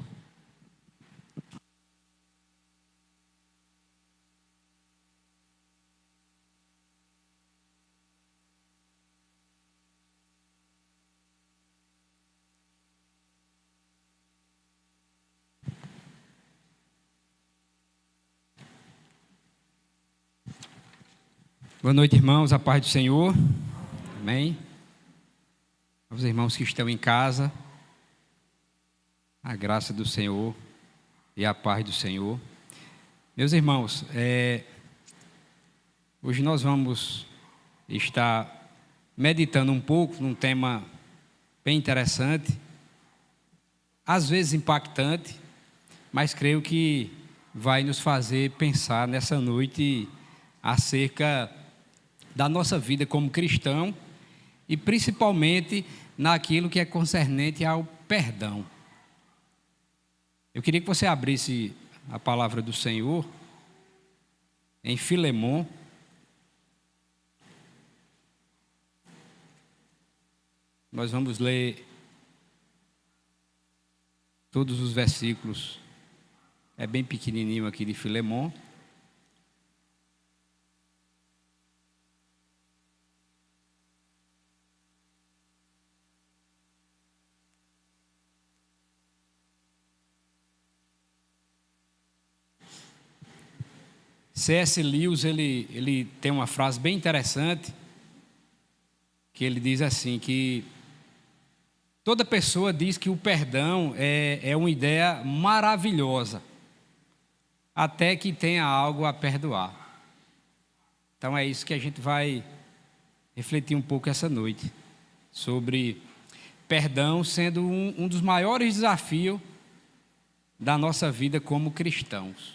Speaker 2: Boa noite, irmãos, a paz do Senhor, amém. Aos irmãos que estão em casa, a graça do Senhor e a paz do Senhor. Meus irmãos, hoje nós vamos estar meditando um pouco num tema bem interessante, às vezes impactante, mas creio que vai nos fazer pensar nessa noite acerca da nossa vida como cristão, e principalmente naquilo que é concernente ao perdão. Eu queria que você abrisse a palavra do Senhor em Filemon, nós vamos ler todos os versículos, é bem pequenininho aqui de Filemon. C.S. Lewis, ele tem uma frase bem interessante, que ele diz assim, que toda pessoa diz que o perdão é uma ideia maravilhosa, até que tenha algo a perdoar. Então é isso que a gente vai refletir um pouco essa noite, sobre perdão sendo um dos maiores desafios da nossa vida como cristãos.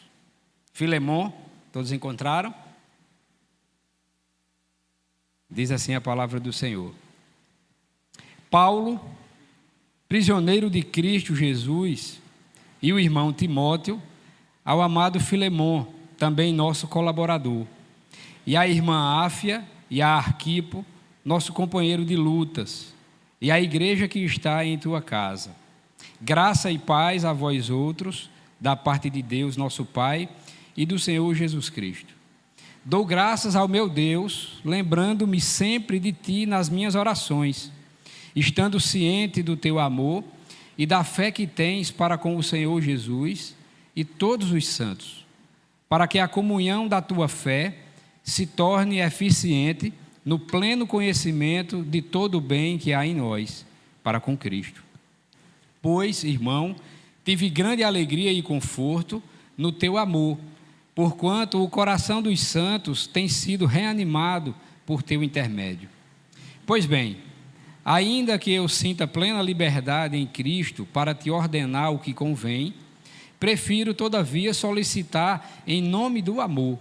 Speaker 2: Filemon, todos encontraram? Diz assim a palavra do Senhor. Paulo, prisioneiro de Cristo Jesus, e o irmão Timóteo, ao amado Filemon, também nosso colaborador, e a irmã Áfia e a Arquipo, nosso companheiro de lutas, e a igreja que está em tua casa. Graça e paz a vós outros, da parte de Deus, nosso Pai, e do Senhor Jesus Cristo. Dou graças ao meu Deus, lembrando-me sempre de ti nas minhas orações, estando ciente do teu amor e da fé que tens para com o Senhor Jesus e todos os santos, para que a comunhão da tua fé se torne eficiente no pleno conhecimento de todo o bem que há em nós, para com Cristo. Pois, irmão, tive grande alegria e conforto no teu amor, porquanto o coração dos santos tem sido reanimado por teu intermédio. Pois bem, ainda que eu sinta plena liberdade em Cristo para te ordenar o que convém, prefiro, todavia, solicitar em nome do amor,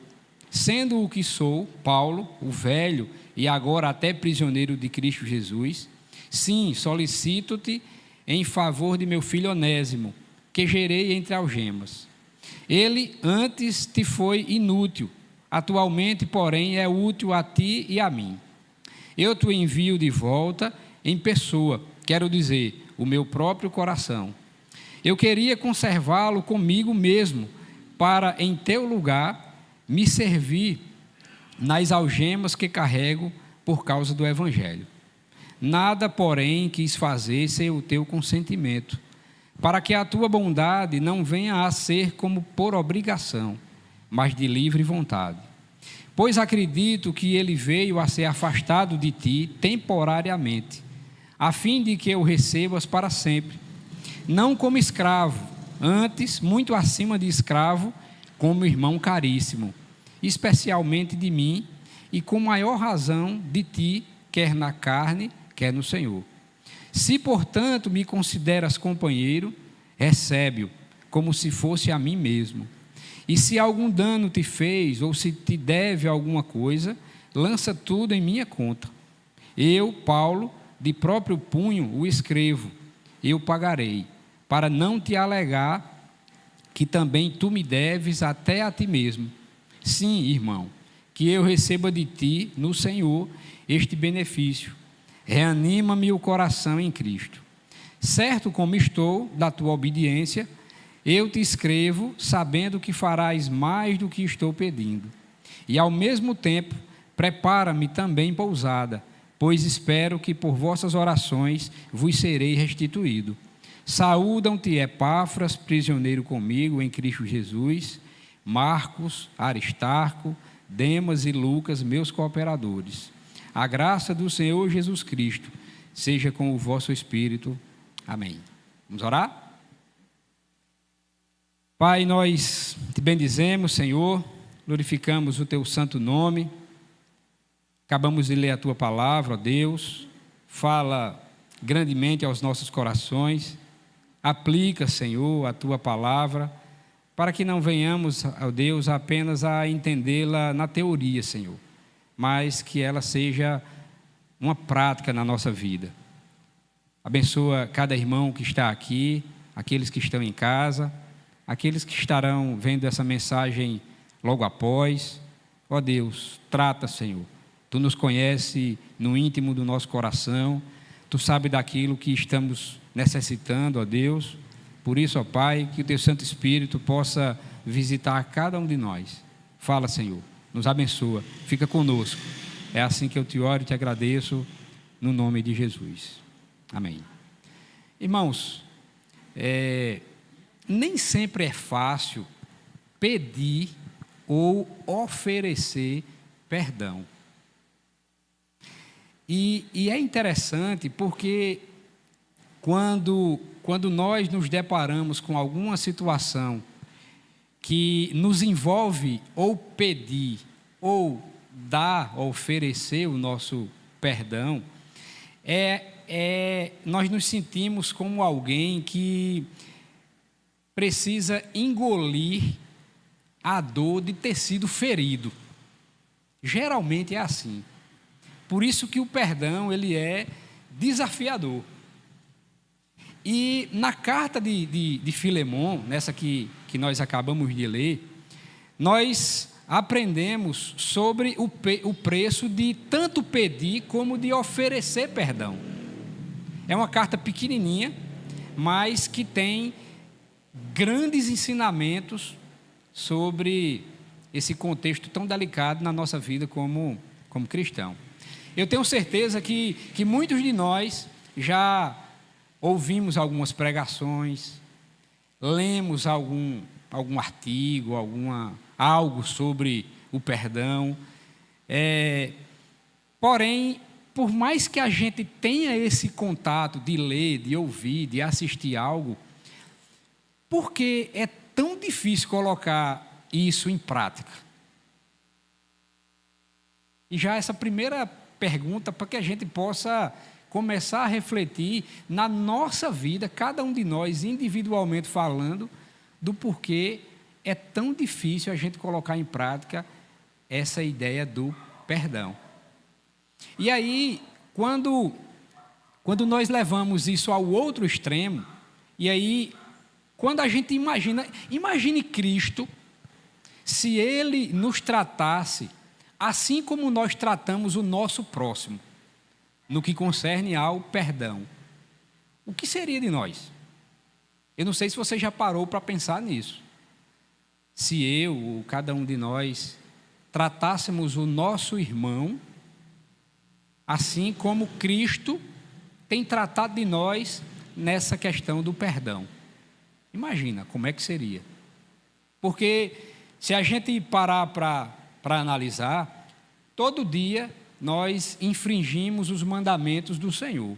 Speaker 2: sendo o que sou, Paulo, o velho e agora até prisioneiro de Cristo Jesus, sim, solicito-te em favor de meu filho Onésimo, que gerei entre algemas. Ele antes te foi inútil, atualmente, porém, é útil a ti e a mim. Eu te envio de volta em pessoa, quero dizer, o meu próprio coração. Eu queria conservá-lo comigo mesmo, para, em teu lugar, me servir nas algemas que carrego por causa do Evangelho. Nada, porém, quis fazer sem o teu consentimento, para que a tua bondade não venha a ser como por obrigação, mas de livre vontade. Pois acredito que ele veio a ser afastado de ti temporariamente, a fim de que o recebas para sempre, não como escravo, antes, muito acima de escravo, como irmão caríssimo, especialmente de mim, e com maior razão de ti, quer na carne, quer no Senhor. Se, portanto, me consideras companheiro, recebe-o, como se fosse a mim mesmo. E se algum dano te fez, ou se te deve alguma coisa, lança tudo em minha conta. Eu, Paulo, de próprio punho o escrevo, eu pagarei, para não te alegar que também tu me deves até a ti mesmo. Sim, irmão, que eu receba de ti, no Senhor, este benefício. Reanima-me o coração em Cristo. Certo como estou da tua obediência, eu te escrevo, sabendo que farás mais do que estou pedindo. E, ao mesmo tempo, prepara-me também pousada, pois espero que por vossas orações vos serei restituído. Saúdam-te Epáfras, prisioneiro comigo em Cristo Jesus, Marcos, Aristarco, Demas e Lucas, meus cooperadores. A graça do Senhor Jesus Cristo seja com o vosso espírito. Amém. Vamos orar? Pai, nós te bendizemos, Senhor, glorificamos o teu santo nome. Acabamos de ler a tua palavra, ó Deus. Fala grandemente aos nossos corações. Aplica, Senhor, a tua palavra, para que não venhamos, ó Deus, apenas a entendê-la na teoria, Senhor, mas que ela seja uma prática na nossa vida. Abençoa cada irmão que está aqui, aqueles que estão em casa, aqueles que estarão vendo essa mensagem logo após. Ó Deus, trata, Senhor. Tu nos conhece no íntimo do nosso coração, Tu sabe daquilo que estamos necessitando, ó Deus. Por isso, ó Pai, que o Teu Santo Espírito possa visitar cada um de nós. Fala, Senhor, nos abençoa, fica conosco. É assim que eu te oro e te agradeço, no nome de Jesus. Amém. Irmãos, nem sempre é fácil pedir ou oferecer perdão. E é interessante porque quando nós nos deparamos com alguma situação que nos envolve ou pedir, ou dar, ou oferecer o nosso perdão, nós nos sentimos como alguém que precisa engolir a dor de ter sido ferido. Geralmente é assim. Por isso que o perdão, ele é desafiador. E na carta de Filemon, nessa que nós acabamos de ler, nós aprendemos sobre o preço de tanto pedir como de oferecer perdão. É uma carta pequenininha, mas que tem grandes ensinamentos sobre esse contexto tão delicado na nossa vida como cristão. Eu tenho certeza que muitos de nós já ouvimos algumas pregações, lemos algum artigo, algo sobre o perdão. Porém, por mais que a gente tenha esse contato de ler, de ouvir, de assistir algo, por que é tão difícil colocar isso em prática? E já essa primeira pergunta, para que a gente possa começar a refletir na nossa vida, cada um de nós individualmente falando, do porquê é tão difícil a gente colocar em prática essa ideia do perdão. E aí, quando nós levamos isso ao outro extremo, e aí, quando a gente imagine Cristo, se Ele nos tratasse assim como nós tratamos o nosso próximo, no que concerne ao perdão, o que seria de nós? Eu não sei se você já parou para pensar nisso. Se eu, ou cada um de nós, tratássemos o nosso irmão assim como Cristo tem tratado de nós nessa questão do perdão. Imagina como é que seria. Porque se a gente parar para analisar, todo dia nós infringimos os mandamentos do Senhor.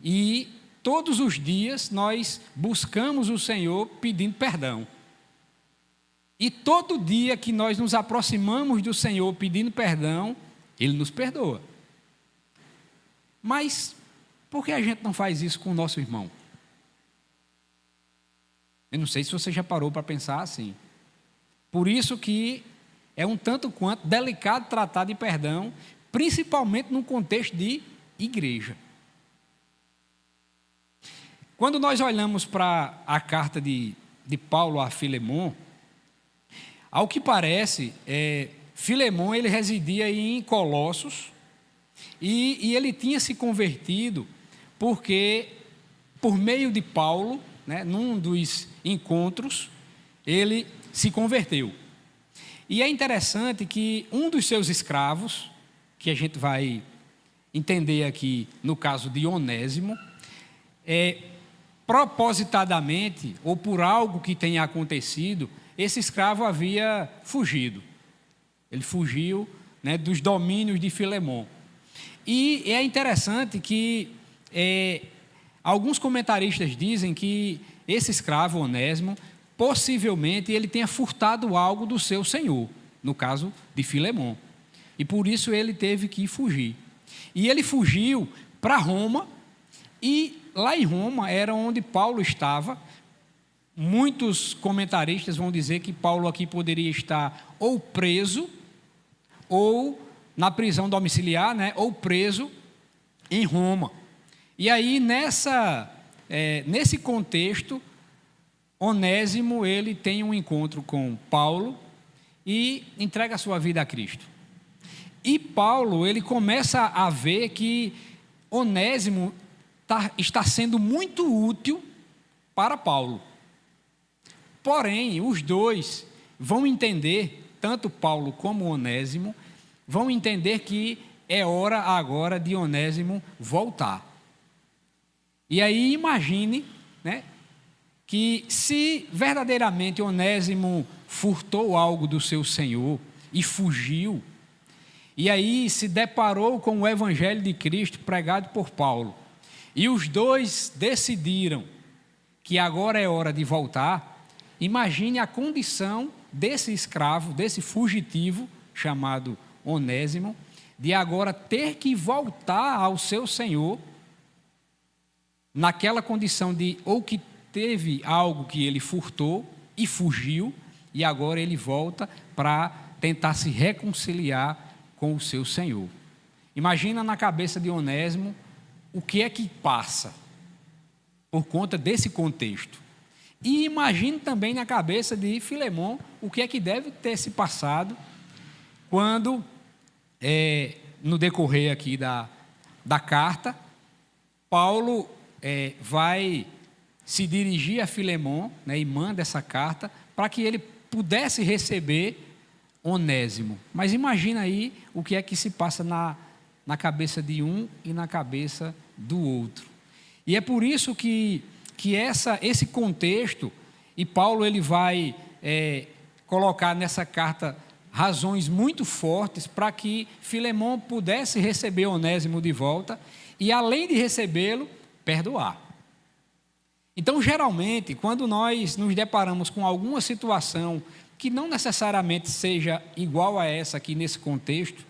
Speaker 2: E todos os dias nós buscamos o Senhor pedindo perdão. E todo dia que nós nos aproximamos do Senhor pedindo perdão, Ele nos perdoa. Mas por que a gente não faz isso com o nosso irmão? Eu não sei se você já parou para pensar assim. Por isso que é um tanto quanto delicado tratar de perdão, principalmente no contexto de igreja. Quando nós olhamos para a carta de Paulo a Filemon, ao que parece, Filemon ele residia em Colossos e ele tinha se convertido porque, por meio de Paulo, né, num dos encontros, ele se converteu. E é interessante que um dos seus escravos, que a gente vai entender aqui no caso de Onésimo, propositadamente, ou por algo que tenha acontecido, esse escravo havia fugido. Ele fugiu, né, dos domínios de Filemon. E é interessante que alguns comentaristas dizem que esse escravo, Onésimo, possivelmente ele tenha furtado algo do seu senhor, no caso de Filemon. E por isso ele teve que fugir. E ele fugiu para Roma, e lá em Roma era onde Paulo estava. Muitos comentaristas vão dizer que Paulo aqui poderia estar ou preso, ou na prisão domiciliar, né, ou preso em Roma. E aí, nesse contexto, Onésimo, ele tem um encontro com Paulo e entrega a sua vida a Cristo. E Paulo, ele começa a ver que Onésimo está sendo muito útil para Paulo. Porém, os dois vão entender, tanto Paulo como Onésimo, vão entender que é hora agora de Onésimo voltar. E aí imagine, né, que se verdadeiramente Onésimo furtou algo do seu senhor e fugiu, e aí se deparou com o evangelho de Cristo pregado por Paulo, e os dois decidiram que agora é hora de voltar, imagine a condição desse escravo, desse fugitivo chamado Onésimo, de agora ter que voltar ao seu senhor naquela condição de ou que teve algo que ele furtou e fugiu, e agora ele volta para tentar se reconciliar com o seu Senhor. Imagina na cabeça de Onésimo o que é que passa por conta desse contexto. E imagine também na cabeça de Filemon o que é que deve ter se passado quando, no decorrer aqui da carta, Paulo vai se dirigir a Filemon, né, e manda essa carta para que ele pudesse receber Onésimo. Mas imagina aí o que é que se passa na cabeça de um e na cabeça do outro. E é por isso que esse contexto, e Paulo ele vai colocar nessa carta razões muito fortes para que Filemon pudesse receber Onésimo de volta e, além de recebê-lo, perdoar. Então, geralmente, quando nós nos deparamos com alguma situação que não necessariamente seja igual a essa aqui nesse contexto,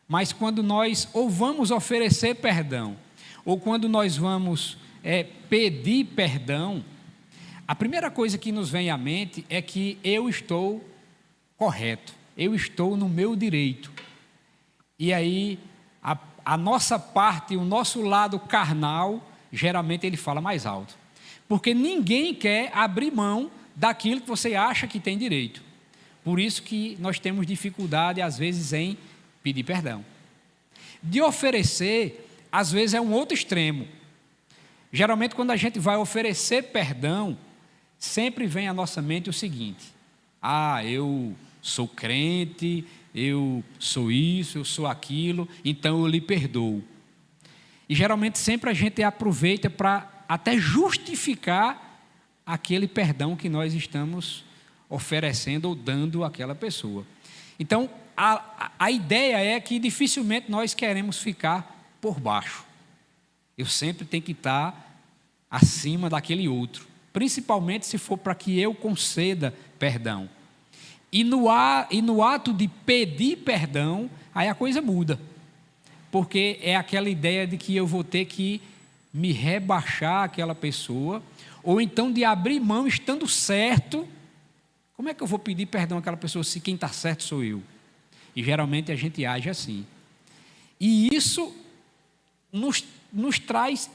Speaker 2: mas quando nós ou vamos oferecer perdão, ou quando nós vamos pedir perdão, a primeira coisa que nos vem à mente é que eu estou correto, eu estou no meu direito. E aí, a nossa parte, o nosso lado carnal, geralmente ele fala mais alto. Porque ninguém quer abrir mão daquilo que você acha que tem direito. Por isso que nós temos dificuldade, às vezes, em pedir perdão. De oferecer, às vezes, é um outro extremo. Geralmente, quando a gente vai oferecer perdão, sempre vem à nossa mente o seguinte: eu sou crente, eu sou isso, eu sou aquilo, então eu lhe perdoo. E geralmente sempre a gente aproveita para até justificar aquele perdão que nós estamos oferecendo ou dando àquela pessoa. Então, a ideia é que dificilmente nós queremos ficar por baixo. Eu sempre tenho que estar acima daquele outro, principalmente se for para que eu conceda perdão. E no ato de pedir perdão, aí a coisa muda, porque é aquela ideia de que eu vou ter que me rebaixar àquela pessoa, ou então de abrir mão estando certo. Como é que eu vou pedir perdão àquela pessoa se quem está certo sou eu? E geralmente a gente age assim. E isso nos traz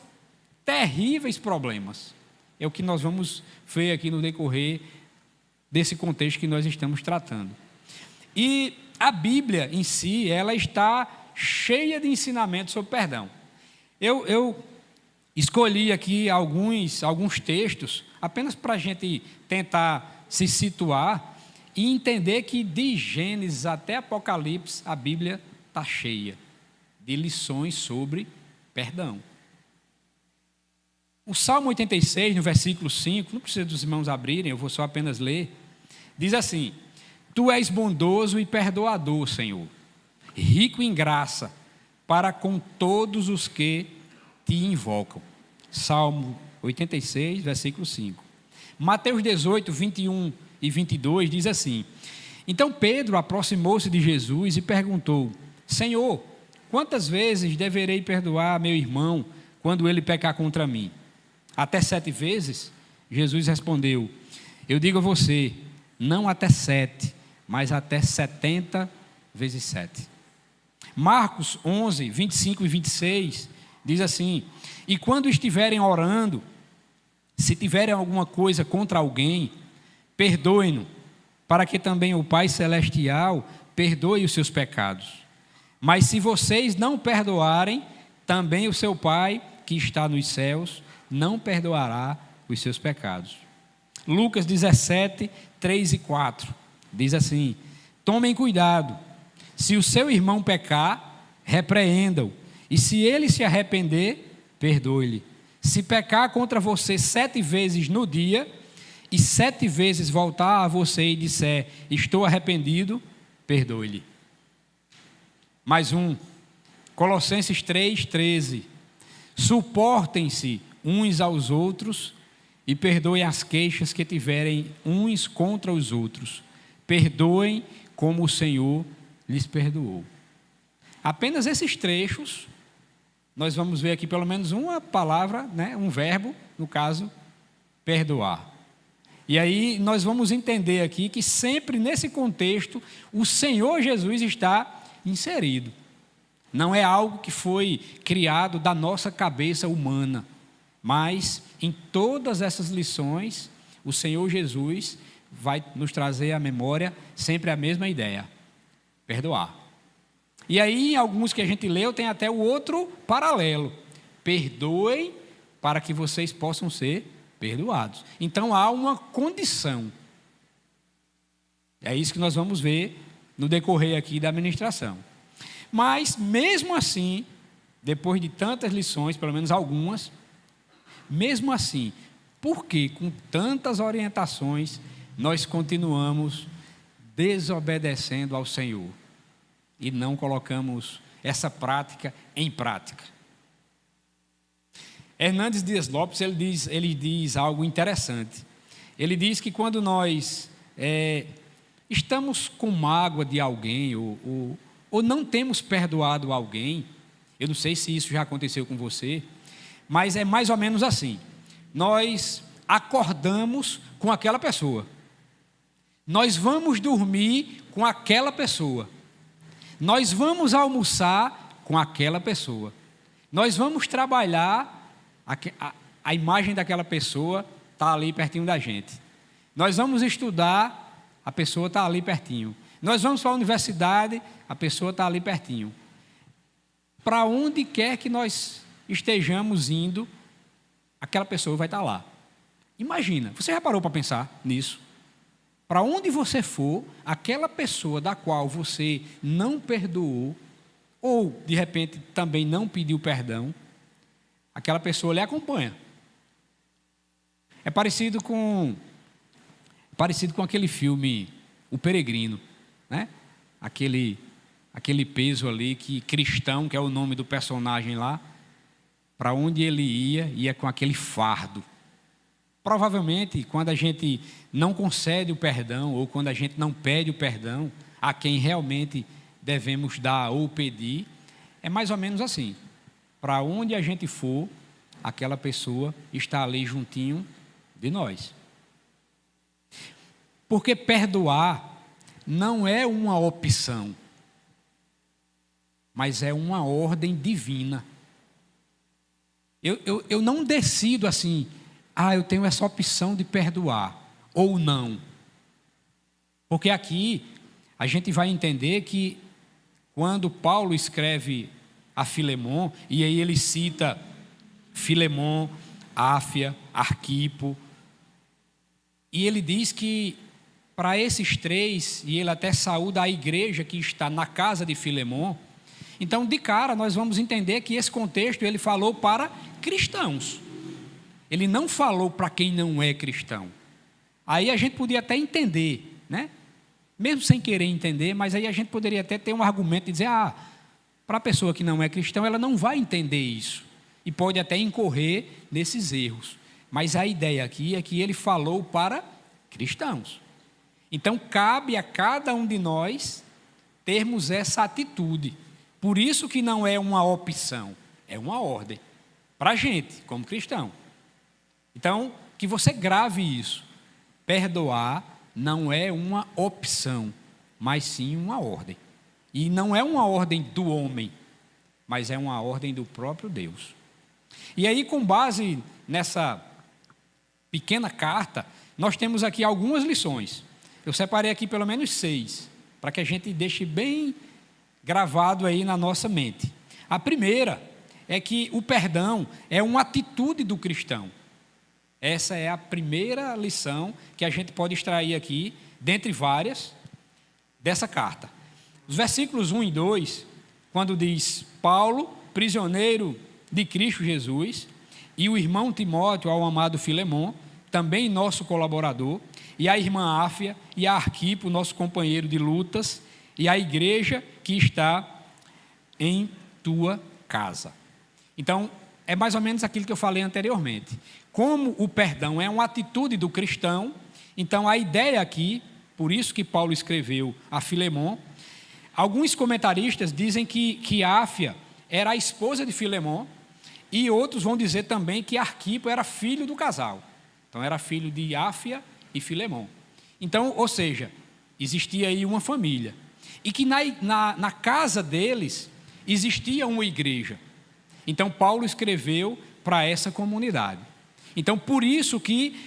Speaker 2: terríveis problemas. É o que nós vamos ver aqui no decorrer desse contexto que nós estamos tratando. E a Bíblia em si, ela está cheia de ensinamentos sobre perdão. Eu escolhi aqui alguns textos, apenas para a gente tentar se situar e entender que de Gênesis até Apocalipse, a Bíblia está cheia de lições sobre perdão. O Salmo 86, no versículo 5, não precisa dos irmãos abrirem, eu vou só apenas ler, diz assim: Tu és bondoso e perdoador, Senhor, rico em graça, para com todos os que te invocam. Salmo 86, versículo 5. Mateus 18, 21 e 22 diz assim: Então Pedro aproximou-se de Jesus e perguntou: Senhor, quantas vezes deverei perdoar meu irmão quando ele pecar contra mim? Até 7 vezes? Jesus respondeu: Eu digo a você, não até 7, mas até 70 vezes 7. Marcos 11, 25 e 26 diz assim: E quando estiverem orando, se tiverem alguma coisa contra alguém, perdoem-no, para que também o Pai Celestial perdoe os seus pecados. Mas se vocês não perdoarem, também o seu Pai, que está nos céus, não perdoará os seus pecados. Lucas 17, 3 e 4 diz assim: Tomem cuidado, se o seu irmão pecar, repreenda-o, e se ele se arrepender, perdoe-lhe. Se pecar contra você 7 vezes no dia, e 7 vezes voltar a você e disser, estou arrependido, perdoe-lhe. Mais um, Colossenses 3, 13. Suportem-se uns aos outros e perdoem as queixas que tiverem uns contra os outros. Perdoem como o Senhor lhes perdoou. Apenas esses trechos, nós vamos ver aqui pelo menos uma palavra, né, um verbo, no caso, perdoar. E aí nós vamos entender aqui que sempre nesse contexto o Senhor Jesus está inserido. Não é algo que foi criado da nossa cabeça humana, mas em todas essas lições o Senhor Jesus vai nos trazer à memória sempre a mesma ideia: perdoar. E aí, em alguns que a gente leu, tem até o outro paralelo: perdoem para que vocês possam ser perdoados. Então há uma condição. É isso que nós vamos ver no decorrer aqui da ministração. Mas mesmo assim, depois de tantas lições, pelo menos algumas, mesmo assim, por que com tantas orientações nós continuamos desobedecendo ao Senhor e não colocamos essa prática em prática? Hernandes Dias Lopes ele diz algo interessante. Ele diz que quando nós estamos com mágoa de alguém ou não temos perdoado alguém, eu não sei se isso já aconteceu com você, mas é mais ou menos assim: nós acordamos com aquela pessoa, nós vamos dormir com aquela pessoa, nós vamos almoçar com aquela pessoa, nós vamos trabalhar, a imagem daquela pessoa está ali pertinho da gente, nós vamos estudar, a pessoa está ali pertinho, nós vamos para a universidade, a pessoa está ali pertinho. Para onde quer que nós estejamos indo, aquela pessoa vai estar lá. Imagina, você já parou para pensar nisso? Para onde você for, aquela pessoa da qual você não perdoou, ou de repente também não pediu perdão, aquela pessoa lhe acompanha. É parecido com aquele filme O Peregrino, né? Aquele peso ali que cristão, que é o nome do personagem lá, para onde ele ia com aquele fardo. Provavelmente, quando a gente não concede o perdão, ou quando a gente não pede o perdão a quem realmente devemos dar ou pedir, é mais ou menos assim: para onde a gente for, aquela pessoa está ali juntinho de nós. Porque perdoar não é uma opção, mas é uma ordem divina. Eu não decido assim: eu tenho essa opção de perdoar ou não. Porque aqui a gente vai entender que quando Paulo escreve a Filemon, e aí ele cita Filemon, Áfia, Arquipo, e ele diz que para esses três, e ele até saúda a igreja que está na casa de Filemon. Então, de cara, nós vamos entender que esse contexto ele falou para cristãos. Ele não falou para quem não é cristão. Aí a gente podia até entender, né? Mesmo sem querer entender, mas aí a gente poderia até ter um argumento de dizer: para a pessoa que não é cristão, ela não vai entender isso. E pode até incorrer nesses erros. Mas a ideia aqui é que ele falou para cristãos. Então, cabe a cada um de nós termos essa atitude. Por isso que não é uma opção, é uma ordem para a gente, como cristão. Então, que você grave isso: perdoar não é uma opção, mas sim uma ordem. E não é uma ordem do homem, mas é uma ordem do próprio Deus. E aí, com base nessa pequena carta, nós temos aqui algumas lições. Eu separei aqui pelo menos 6, para que a gente deixe bem gravado aí na nossa mente. A primeira é que o perdão é uma atitude do cristão. Essa é a primeira lição que a gente pode extrair aqui, dentre várias, dessa carta. Os versículos 1 e 2, quando diz: Paulo, prisioneiro de Cristo Jesus, e o irmão Timóteo ao amado Filemon, também nosso colaborador, e a irmã Áfia e a Arquipo, nosso companheiro de lutas, e a igreja que está em tua casa. Então, é mais ou menos aquilo que eu falei anteriormente. Como o perdão é uma atitude do cristão, então a ideia aqui, por isso que Paulo escreveu a Filemon, alguns comentaristas dizem que Áfia era a esposa de Filemon, e outros vão dizer também que Arquipo era filho do casal. Então era filho de Áfia e Filemão. Então, ou seja, existia aí uma família. E que na casa deles existia uma igreja. Então Paulo escreveu para essa comunidade. Então por isso que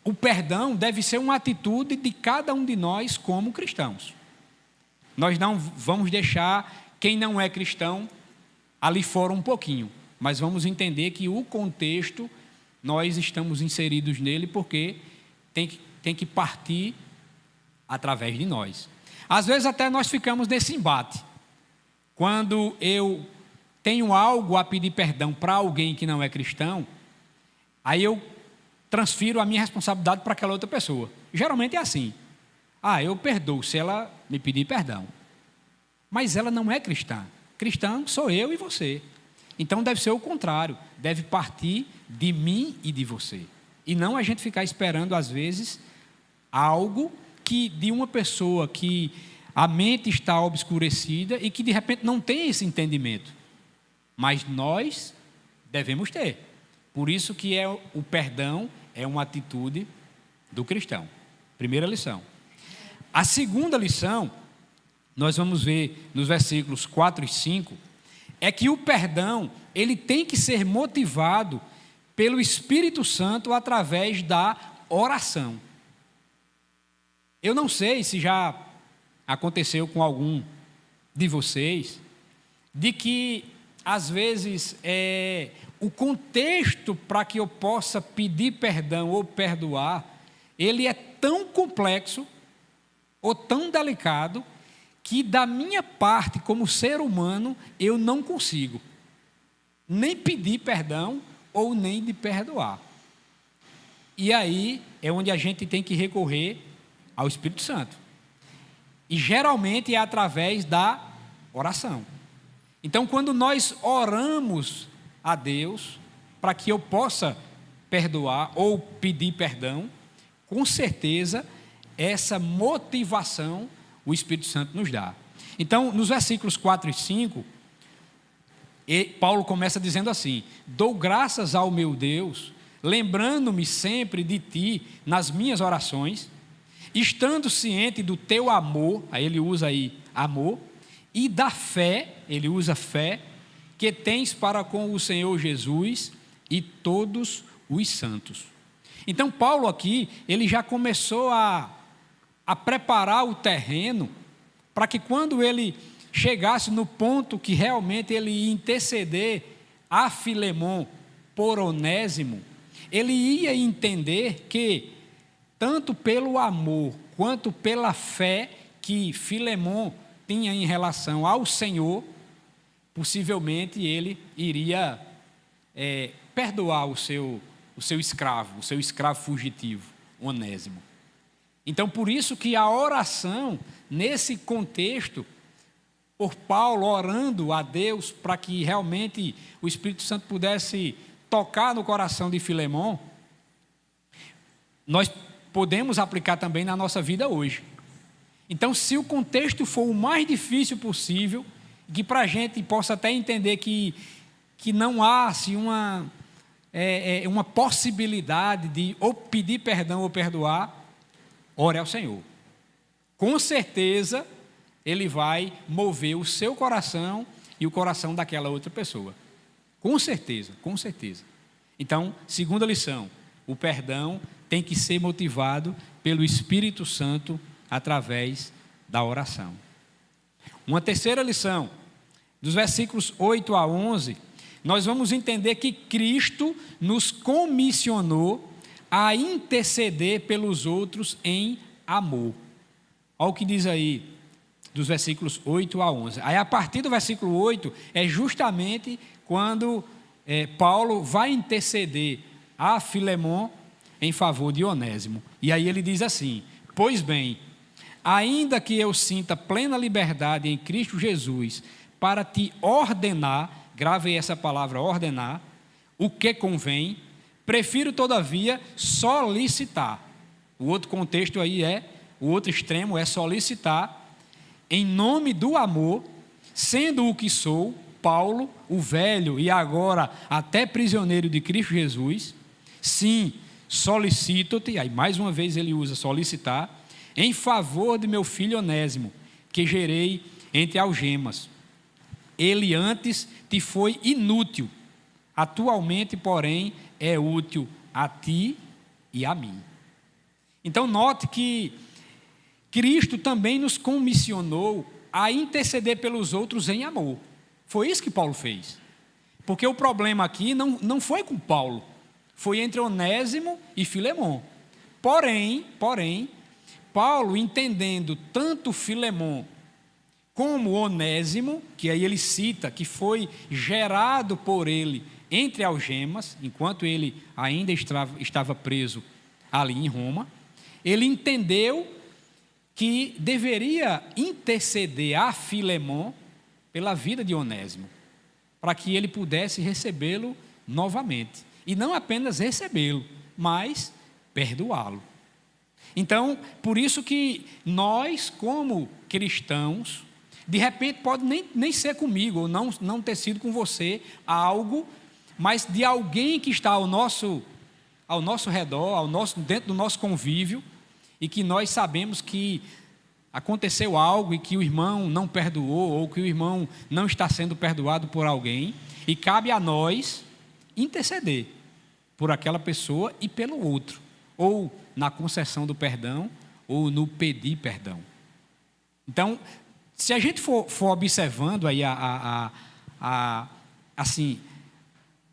Speaker 2: o perdão deve ser uma atitude de cada um de nós como cristãos. Nós não vamos deixar quem não é cristão ali fora um pouquinho, mas vamos entender que o contexto nós estamos inseridos nele porque tem que partir através de nós. Às vezes até nós ficamos nesse embate. Quando eu tenho algo a pedir perdão para alguém que não é cristão, aí eu transfiro a minha responsabilidade para aquela outra pessoa. Geralmente é assim. Eu perdoo se ela me pedir perdão. Mas ela não é cristã. Cristão sou eu e você. Então deve ser o contrário. Deve partir de mim e de você. E não a gente ficar esperando, às vezes, algo que de uma pessoa que a mente está obscurecida e que de repente não tem esse entendimento. Mas nós devemos ter. Por isso que o perdão é uma atitude do cristão. Primeira lição. A segunda lição, nós vamos ver nos versículos 4 e 5, é que o perdão, ele tem que ser motivado pelo Espírito Santo através da oração. Eu não sei se já aconteceu com algum de vocês, de que às vezes o contexto para que eu possa pedir perdão ou perdoar, ele é tão complexo ou tão delicado que da minha parte como ser humano eu não consigo nem pedir perdão ou nem de perdoar. E aí é onde a gente tem que recorrer ao Espírito Santo. E geralmente é através da oração. Então, quando nós oramos a Deus para que eu possa perdoar ou pedir perdão, com certeza essa motivação o Espírito Santo nos dá. Então, nos versículos 4 e 5, Paulo começa dizendo assim: dou graças ao meu Deus, lembrando-me sempre de ti nas minhas orações, estando ciente do teu amor, aí ele usa aí amor, e da fé, ele usa fé, que tens para com o Senhor Jesus e todos os santos. Então Paulo aqui, ele já começou a preparar o terreno para que quando ele chegasse no ponto que realmente ele ia interceder a Filemão por Onésimo, ele ia entender que tanto pelo amor quanto pela fé que Filemão tinha em relação ao Senhor, possivelmente ele iria perdoar o seu escravo fugitivo, Onésimo. Então, por isso que a oração, nesse contexto, por Paulo orando a Deus para que realmente o Espírito Santo pudesse tocar no coração de Filemão, nós podemos aplicar também na nossa vida hoje. Então, se o contexto for o mais difícil possível, que para a gente possa até entender que não há assim, uma possibilidade de ou pedir perdão ou perdoar, ore ao Senhor. Com certeza, Ele vai mover o seu coração e o coração daquela outra pessoa. Com certeza, com certeza. Então, segunda lição, o perdão tem que ser motivado pelo Espírito Santo através da oração. Uma terceira lição, dos versículos 8 a 11, nós vamos entender que Cristo nos comissionou a interceder pelos outros em amor. Olha o que diz aí, dos versículos 8 a 11. Aí, a partir do versículo 8, é justamente quando Paulo vai interceder a Filemão em favor de Onésimo. E aí ele diz assim: pois bem, ainda que eu sinta plena liberdade em Cristo Jesus para te ordenar, grave essa palavra ordenar, o que convém, prefiro todavia solicitar. O outro contexto aí o outro extremo é solicitar, em nome do amor, sendo o que sou, Paulo, o velho e agora até prisioneiro de Cristo Jesus, sim, solicito-te, aí mais uma vez ele usa solicitar, em favor de meu filho Onésimo, que gerei entre algemas. Ele antes te foi inútil, atualmente, porém, é útil a ti e a mim. Então, note que Cristo também nos comissionou a interceder pelos outros em amor. Foi isso que Paulo fez. Porque o problema aqui não foi com Paulo, foi entre Onésimo e Filemon. Porém, Paulo, entendendo tanto Filemon como Onésimo, que aí ele cita que foi gerado por ele entre algemas, enquanto ele ainda estava preso ali em Roma, ele entendeu que deveria interceder a Filemon pela vida de Onésimo, para que ele pudesse recebê-lo novamente. E não apenas recebê-lo, mas perdoá-lo. Então, por isso que nós, como cristãos, de repente pode nem ser comigo, ou não ter sido com você algo, mas de alguém que está ao nosso redor, dentro do nosso convívio, e que nós sabemos que aconteceu algo e que o irmão não perdoou, ou que o irmão não está sendo perdoado por alguém, e cabe a nós interceder por aquela pessoa e pelo outro, ou na concessão do perdão, ou no pedir perdão. Então, se a gente for observando aí assim,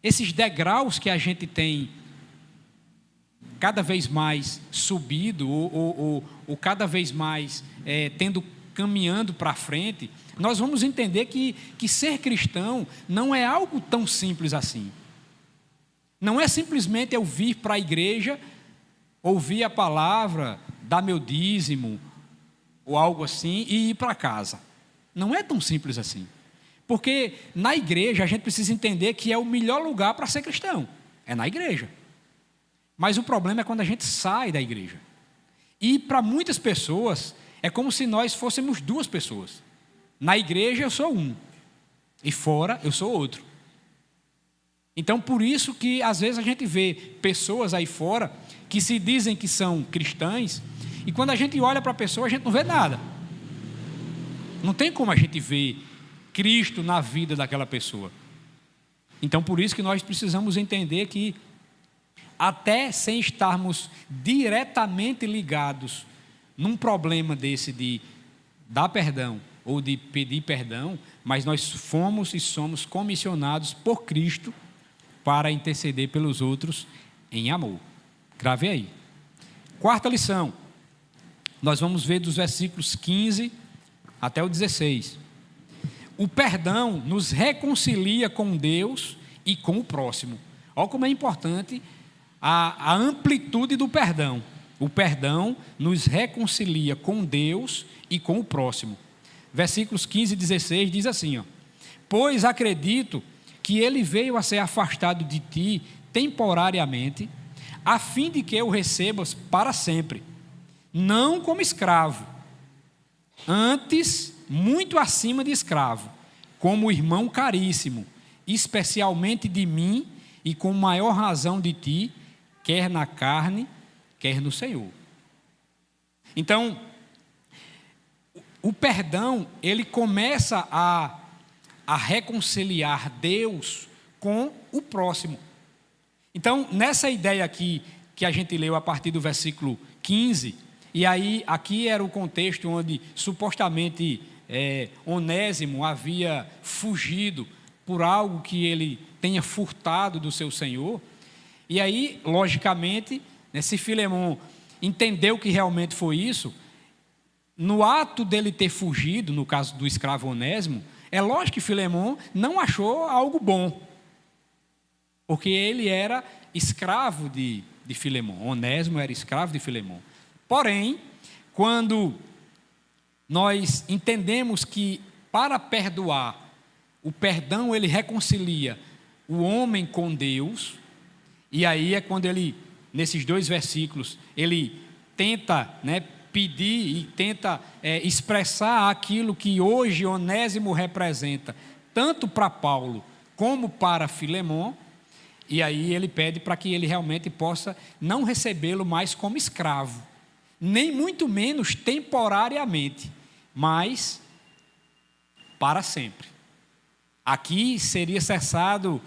Speaker 2: esses degraus que a gente tem cada vez mais subido, ou cada vez mais caminhando para frente, nós vamos entender que ser cristão não é algo tão simples assim. Não é simplesmente eu vir para a igreja, ouvir a palavra, dar meu dízimo, ou algo assim, e ir para casa. Não é tão simples assim. Porque na igreja a gente precisa entender que é o melhor lugar para ser cristão. É na igreja. Mas o problema é quando a gente sai da igreja. E para muitas pessoas, é como se nós fôssemos duas pessoas. Na igreja eu sou um, e fora eu sou outro. Então, por isso que às vezes a gente vê pessoas aí fora que se dizem que são cristãs, e quando a gente olha para a pessoa, a gente não vê nada. Não tem como a gente ver Cristo na vida daquela pessoa. Então, por isso que nós precisamos entender que, até sem estarmos diretamente ligados num problema desse de dar perdão ou de pedir perdão, mas nós fomos e somos comissionados por Cristo para interceder pelos outros em amor. Grave aí. Quarta lição, nós vamos ver dos versículos 15 até o 16. O perdão nos reconcilia com Deus e com o próximo. Olha como é importante a amplitude do perdão. O perdão nos reconcilia com Deus e com o próximo. Versículos 15 e 16 diz assim, ó: pois acredito que ele veio a ser afastado de ti temporariamente, a fim de que o recebas para sempre, não como escravo, antes muito acima de escravo, como irmão caríssimo, especialmente de mim e com maior razão de ti, quer na carne, quer no Senhor. Então, o perdão, ele começa a reconciliar Deus com o próximo. Então, nessa ideia aqui, que a gente leu a partir do versículo 15, e aí aqui era o contexto onde supostamente Onésimo havia fugido por algo que ele tenha furtado do seu senhor. E aí, logicamente, se Filemon entendeu que realmente foi isso, no ato dele ter fugido, no caso do escravo Onésimo, é lógico que Filemon não achou algo bom, porque ele era escravo de Filemon. Onésimo era escravo de Filemon. Porém, quando nós entendemos que para perdoar, o perdão ele reconcilia o homem com Deus, e aí é quando ele, nesses dois versículos, ele tenta pedir e tenta expressar aquilo que hoje Onésimo representa, tanto para Paulo como para Filemon. E aí ele pede para que ele realmente possa não recebê-lo mais como escravo, nem muito menos temporariamente, mas para sempre. Aqui seria cessado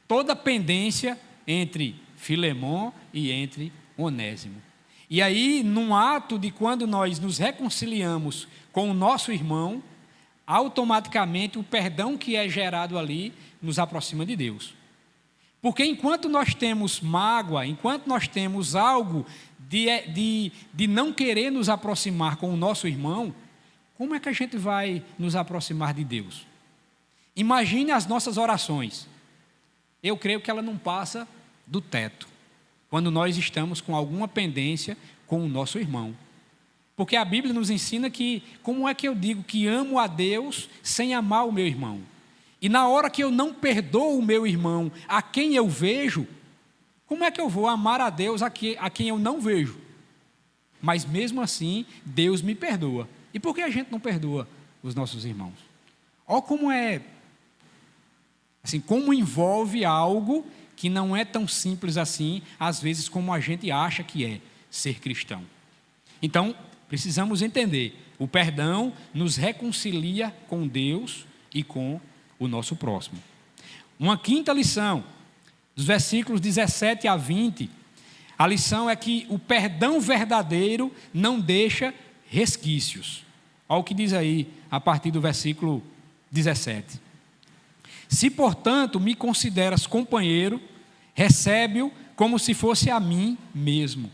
Speaker 2: toda pendência entre Filemon e entre Onésimo. E aí, num ato de quando nós nos reconciliamos com o nosso irmão, automaticamente o perdão que é gerado ali nos aproxima de Deus. Porque enquanto nós temos mágoa, enquanto nós temos algo de não querer nos aproximar com o nosso irmão, como é que a gente vai nos aproximar de Deus? Imagine as nossas orações. Eu creio que ela não passa do teto, quando nós estamos com alguma pendência com o nosso irmão. Porque a Bíblia nos ensina que, como é que eu digo que amo a Deus sem amar o meu irmão? E na hora que eu não perdoo o meu irmão, a quem eu vejo, como é que eu vou amar a Deus a quem eu não vejo? Mas mesmo assim, Deus me perdoa. E por que a gente não perdoa os nossos irmãos? Olha como assim, como envolve algo que não é tão simples assim, às vezes, como a gente acha que é ser cristão. Então, precisamos entender, o perdão nos reconcilia com Deus e com o nosso próximo. Uma quinta lição, dos versículos 17 a 20, a lição é que o perdão verdadeiro não deixa resquícios. Olha o que diz aí, a partir do versículo 17. Se, portanto, me consideras companheiro, recebe-o como se fosse a mim mesmo.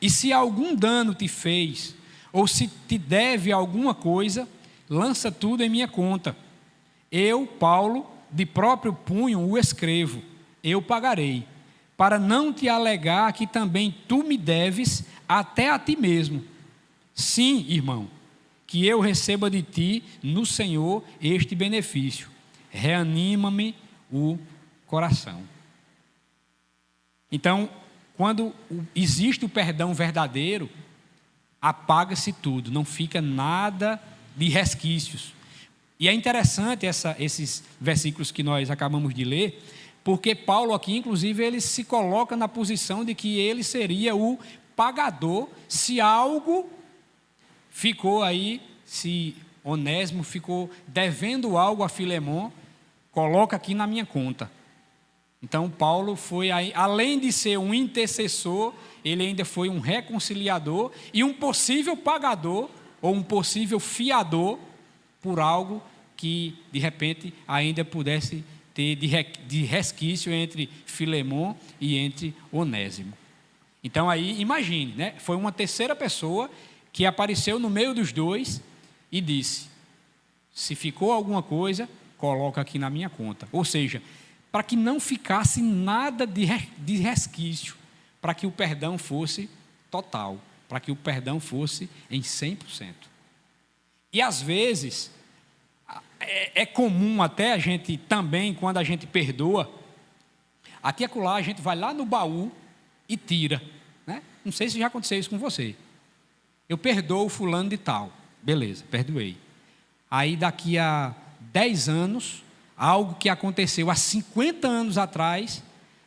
Speaker 2: E se algum dano te fez, ou se te deve alguma coisa, lança tudo em minha conta. Eu, Paulo, de próprio punho o escrevo, eu pagarei, para não te alegar que também tu me deves até a ti mesmo. Sim, irmão, que eu receba de ti no Senhor este benefício. Reanima-me o coração. Então, quando existe o perdão verdadeiro, apaga-se tudo, não fica nada de resquícios. E é interessante esses versículos que nós acabamos de ler, porque Paulo aqui, inclusive, ele se coloca na posição de que ele seria o pagador se algo ficou aí, se Onésimo ficou devendo algo a Filemon, coloca aqui na minha conta. Então, Paulo foi, além de ser um intercessor, ele ainda foi um reconciliador e um possível pagador, ou um possível fiador, por algo que, de repente, ainda pudesse ter de resquício entre Filemon e entre Onésimo. Então, aí, imagine, né? Foi uma terceira pessoa que apareceu no meio dos dois e disse: se ficou alguma coisa, coloca aqui na minha conta. Ou seja, para que não ficasse nada de resquício, para que o perdão fosse total, para que o perdão fosse em 100%. E às vezes, é comum até a gente também, quando a gente perdoa, aqui e acolá a gente vai lá no baú e tira, né? Não sei se já aconteceu isso com você. Eu perdoo fulano de tal, beleza, perdoei. Aí daqui a 10 anos, algo que aconteceu há 50 anos atrás,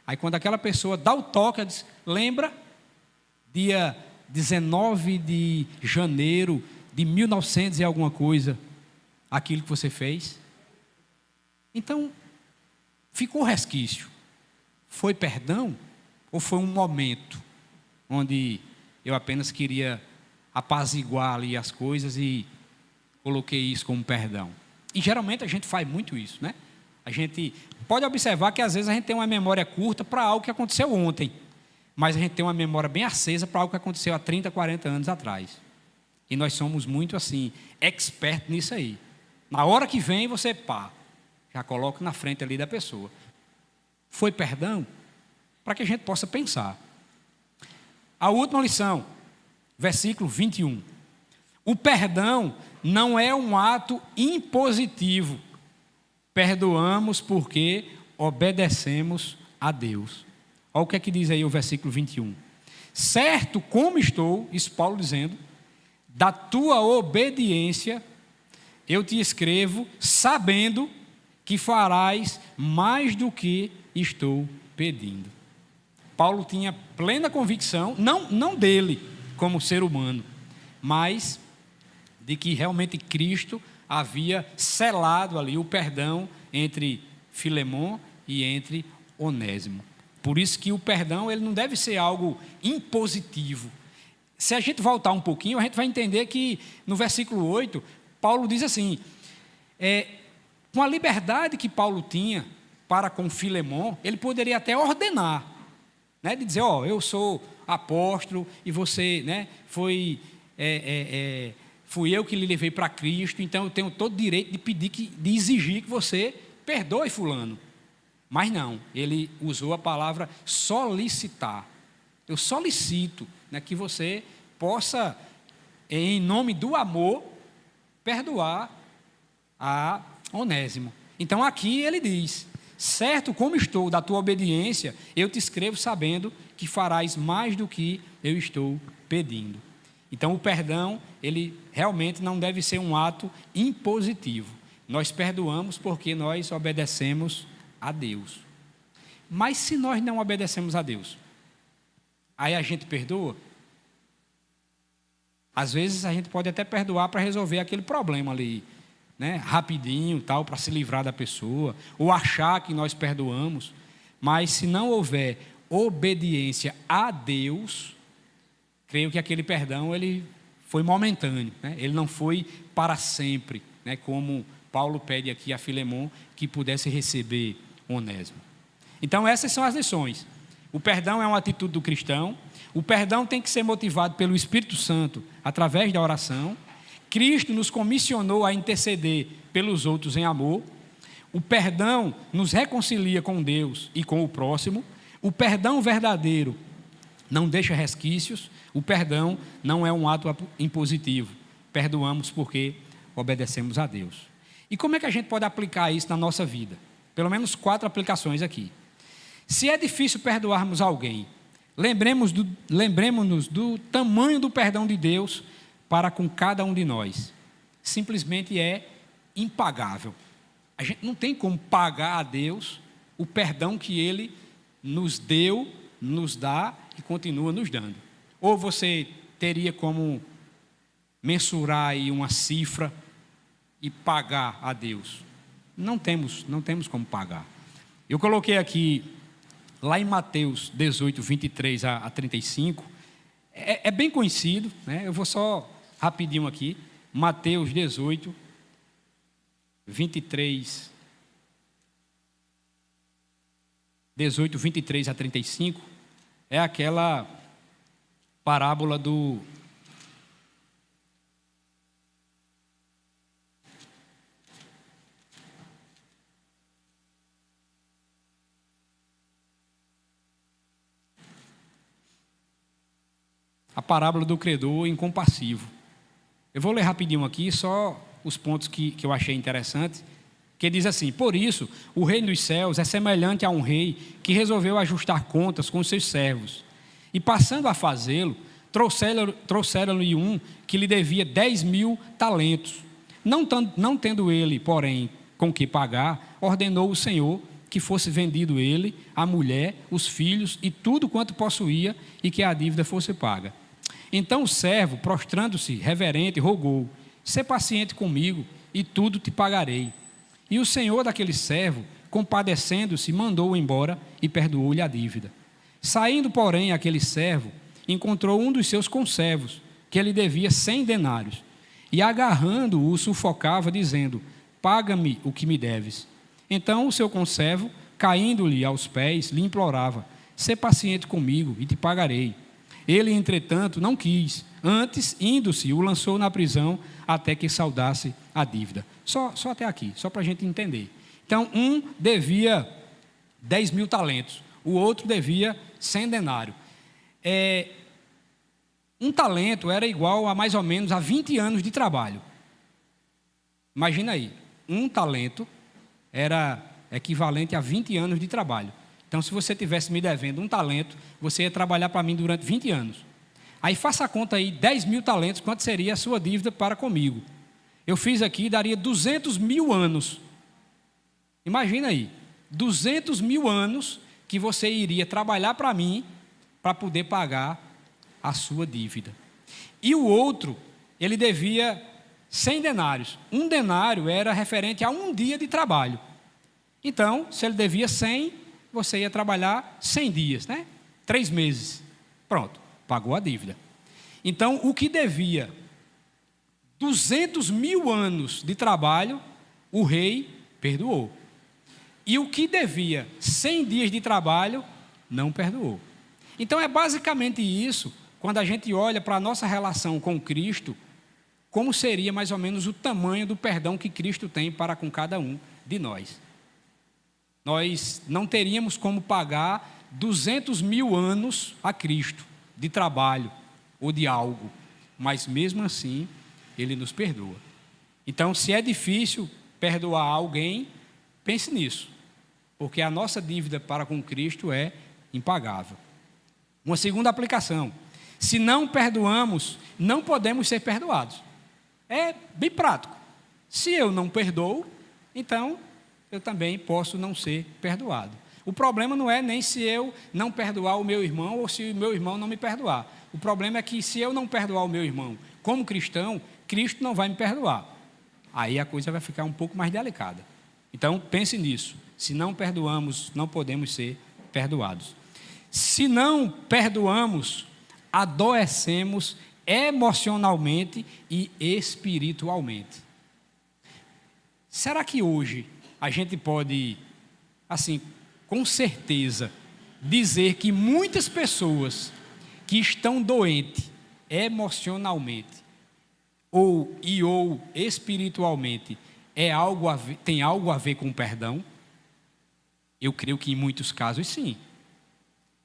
Speaker 2: aí quando aquela pessoa dá o toque, ela diz: lembra? Dia 19 de janeiro de 1900 e alguma coisa, aquilo que você fez. Então, ficou resquício. Foi perdão? Ou foi um momento onde eu apenas queria apaziguar ali as coisas e coloquei isso como perdão? E geralmente a gente faz muito isso, né? A gente pode observar que às vezes a gente tem uma memória curta para algo que aconteceu ontem, mas a gente tem uma memória bem acesa para algo que aconteceu há 30, 40 anos atrás. E nós somos muito assim, expert nisso aí. Na hora que vem, você já coloca na frente ali da pessoa. Foi perdão? Para que a gente possa pensar. A última lição, versículo 21. O perdão não é um ato impositivo. Perdoamos porque obedecemos a Deus. Olha o que é que diz aí o versículo 21. Certo como estou, isso Paulo dizendo, da tua obediência, eu te escrevo, sabendo que farás mais do que estou pedindo. Paulo tinha plena convicção, não dele como ser humano, mas de que realmente Cristo havia selado ali o perdão entre Filemon e entre Onésimo. Por isso que o perdão ele não deve ser algo impositivo. Se a gente voltar um pouquinho, a gente vai entender que no versículo 8, Paulo diz assim, com a liberdade que Paulo tinha para com Filemon, ele poderia até ordenar, né, de dizer, eu sou apóstolo e você, né, fui eu que lhe levei para Cristo, então eu tenho todo o direito de pedir, de exigir que você perdoe fulano. Mas não, ele usou a palavra solicitar. Eu solicito, né, que você possa, em nome do amor, perdoar a Onésimo. Então aqui ele diz, certo como estou da tua obediência, eu te escrevo sabendo que farás mais do que eu estou pedindo. Então o perdão, ele realmente não deve ser um ato impositivo. Nós perdoamos porque nós obedecemos a Deus. Mas se nós não obedecemos a Deus, aí a gente perdoa? Às vezes a gente pode até perdoar para resolver aquele problema ali, né, rapidinho, tal, para se livrar da pessoa, ou achar que nós perdoamos. Mas se não houver obediência a Deus, creio que aquele perdão ele foi momentâneo, né? Ele não foi para sempre, né? Como Paulo pede aqui a Filemon que pudesse receber Onésimo. Então essas são as lições. O perdão é uma atitude do cristão. O perdão tem que ser motivado pelo Espírito Santo através da oração. Cristo nos comissionou a interceder pelos outros em amor. O perdão nos reconcilia com Deus e com o próximo. O perdão verdadeiro não deixa resquícios. O perdão não é um ato impositivo. Perdoamos porque obedecemos a Deus. E como é que a gente pode aplicar isso na nossa vida? Pelo menos 4 aplicações aqui. Se é difícil perdoarmos alguém, lembremos-nos do tamanho do perdão de Deus para com cada um de nós. Simplesmente é impagável. A gente não tem como pagar a Deus o perdão que Ele nos deu, nos dá e continua nos dando. Ou você teria como mensurar aí uma cifra e pagar a Deus? Não temos como pagar. Eu coloquei aqui, lá em Mateus 18, 23 a 35, é bem conhecido, né? Eu vou só rapidinho aqui. Mateus 18, 23 a 35, é aquela parábola do... a parábola do credor incompassivo. Eu vou ler rapidinho aqui, só os pontos que eu achei interessantes, que diz assim: por isso, o reino dos céus é semelhante a um rei que resolveu ajustar contas com os seus servos. E passando a fazê-lo, trouxeram-lhe um que lhe devia 10.000 talentos. Não tendo ele, porém, com que pagar, ordenou o Senhor que fosse vendido ele, a mulher, os filhos e tudo quanto possuía, e que a dívida fosse paga. Então o servo, prostrando-se, reverente, rogou: sê paciente comigo, e tudo te pagarei. E o senhor daquele servo, compadecendo-se, mandou-o embora e perdoou-lhe a dívida. Saindo, porém, aquele servo, encontrou um dos seus conservos, que lhe devia 100 denários, e agarrando-o, sufocava, dizendo: paga-me o que me deves. Então o seu conservo, caindo-lhe aos pés, lhe implorava: sê paciente comigo e te pagarei. Ele, entretanto, não quis. Antes, indo-se, o lançou na prisão até que saudasse a dívida. Só até aqui, só para a gente entender. Então, um devia 10.000 talentos, o outro devia 100 denários. Um talento era igual a mais ou menos a 20 anos de trabalho. Imagina aí, um talento era equivalente a 20 anos de trabalho. Então, se você tivesse me devendo um talento, você ia trabalhar para mim durante 20 anos. Aí faça a conta aí, 10.000 talentos, quanto seria a sua dívida para comigo? Eu fiz aqui, daria 200.000 anos. Imagina aí, 200.000 anos que você iria trabalhar para mim para poder pagar a sua dívida. E o outro, ele devia 100 denários. Um denário era referente a um dia de trabalho. Então, se ele devia 100, você ia trabalhar 100 dias, né? 3 meses. Pronto, pagou a dívida. Então, o que devia 200 mil anos de trabalho, o rei perdoou. E o que devia 100 dias de trabalho, não perdoou. Então, é basicamente isso, quando a gente olha para a nossa relação com Cristo, como seria mais ou menos o tamanho do perdão que Cristo tem para com cada um de nós. Nós não teríamos como pagar 200 mil anos a Cristo, de trabalho ou de algo, mas mesmo assim, Ele nos perdoa. Então, se é difícil perdoar alguém, pense nisso, porque a nossa dívida para com Cristo é impagável. Uma segunda aplicação: se não perdoamos, não podemos ser perdoados. É bem prático. Se eu não perdoo, então eu também posso não ser perdoado. O problema não é nem se eu não perdoar o meu irmão ou se o meu irmão não me perdoar. O problema é que se eu não perdoar o meu irmão como cristão, Cristo não vai me perdoar. Aí a coisa vai ficar um pouco mais delicada. Então pense nisso. Se não perdoamos, não podemos ser perdoados. Se não perdoamos, adoecemos emocionalmente e espiritualmente. Será que hoje a gente pode, assim, com certeza, dizer que muitas pessoas que estão doentes emocionalmente ou espiritualmente tem algo a ver com perdão? Eu creio que em muitos casos sim.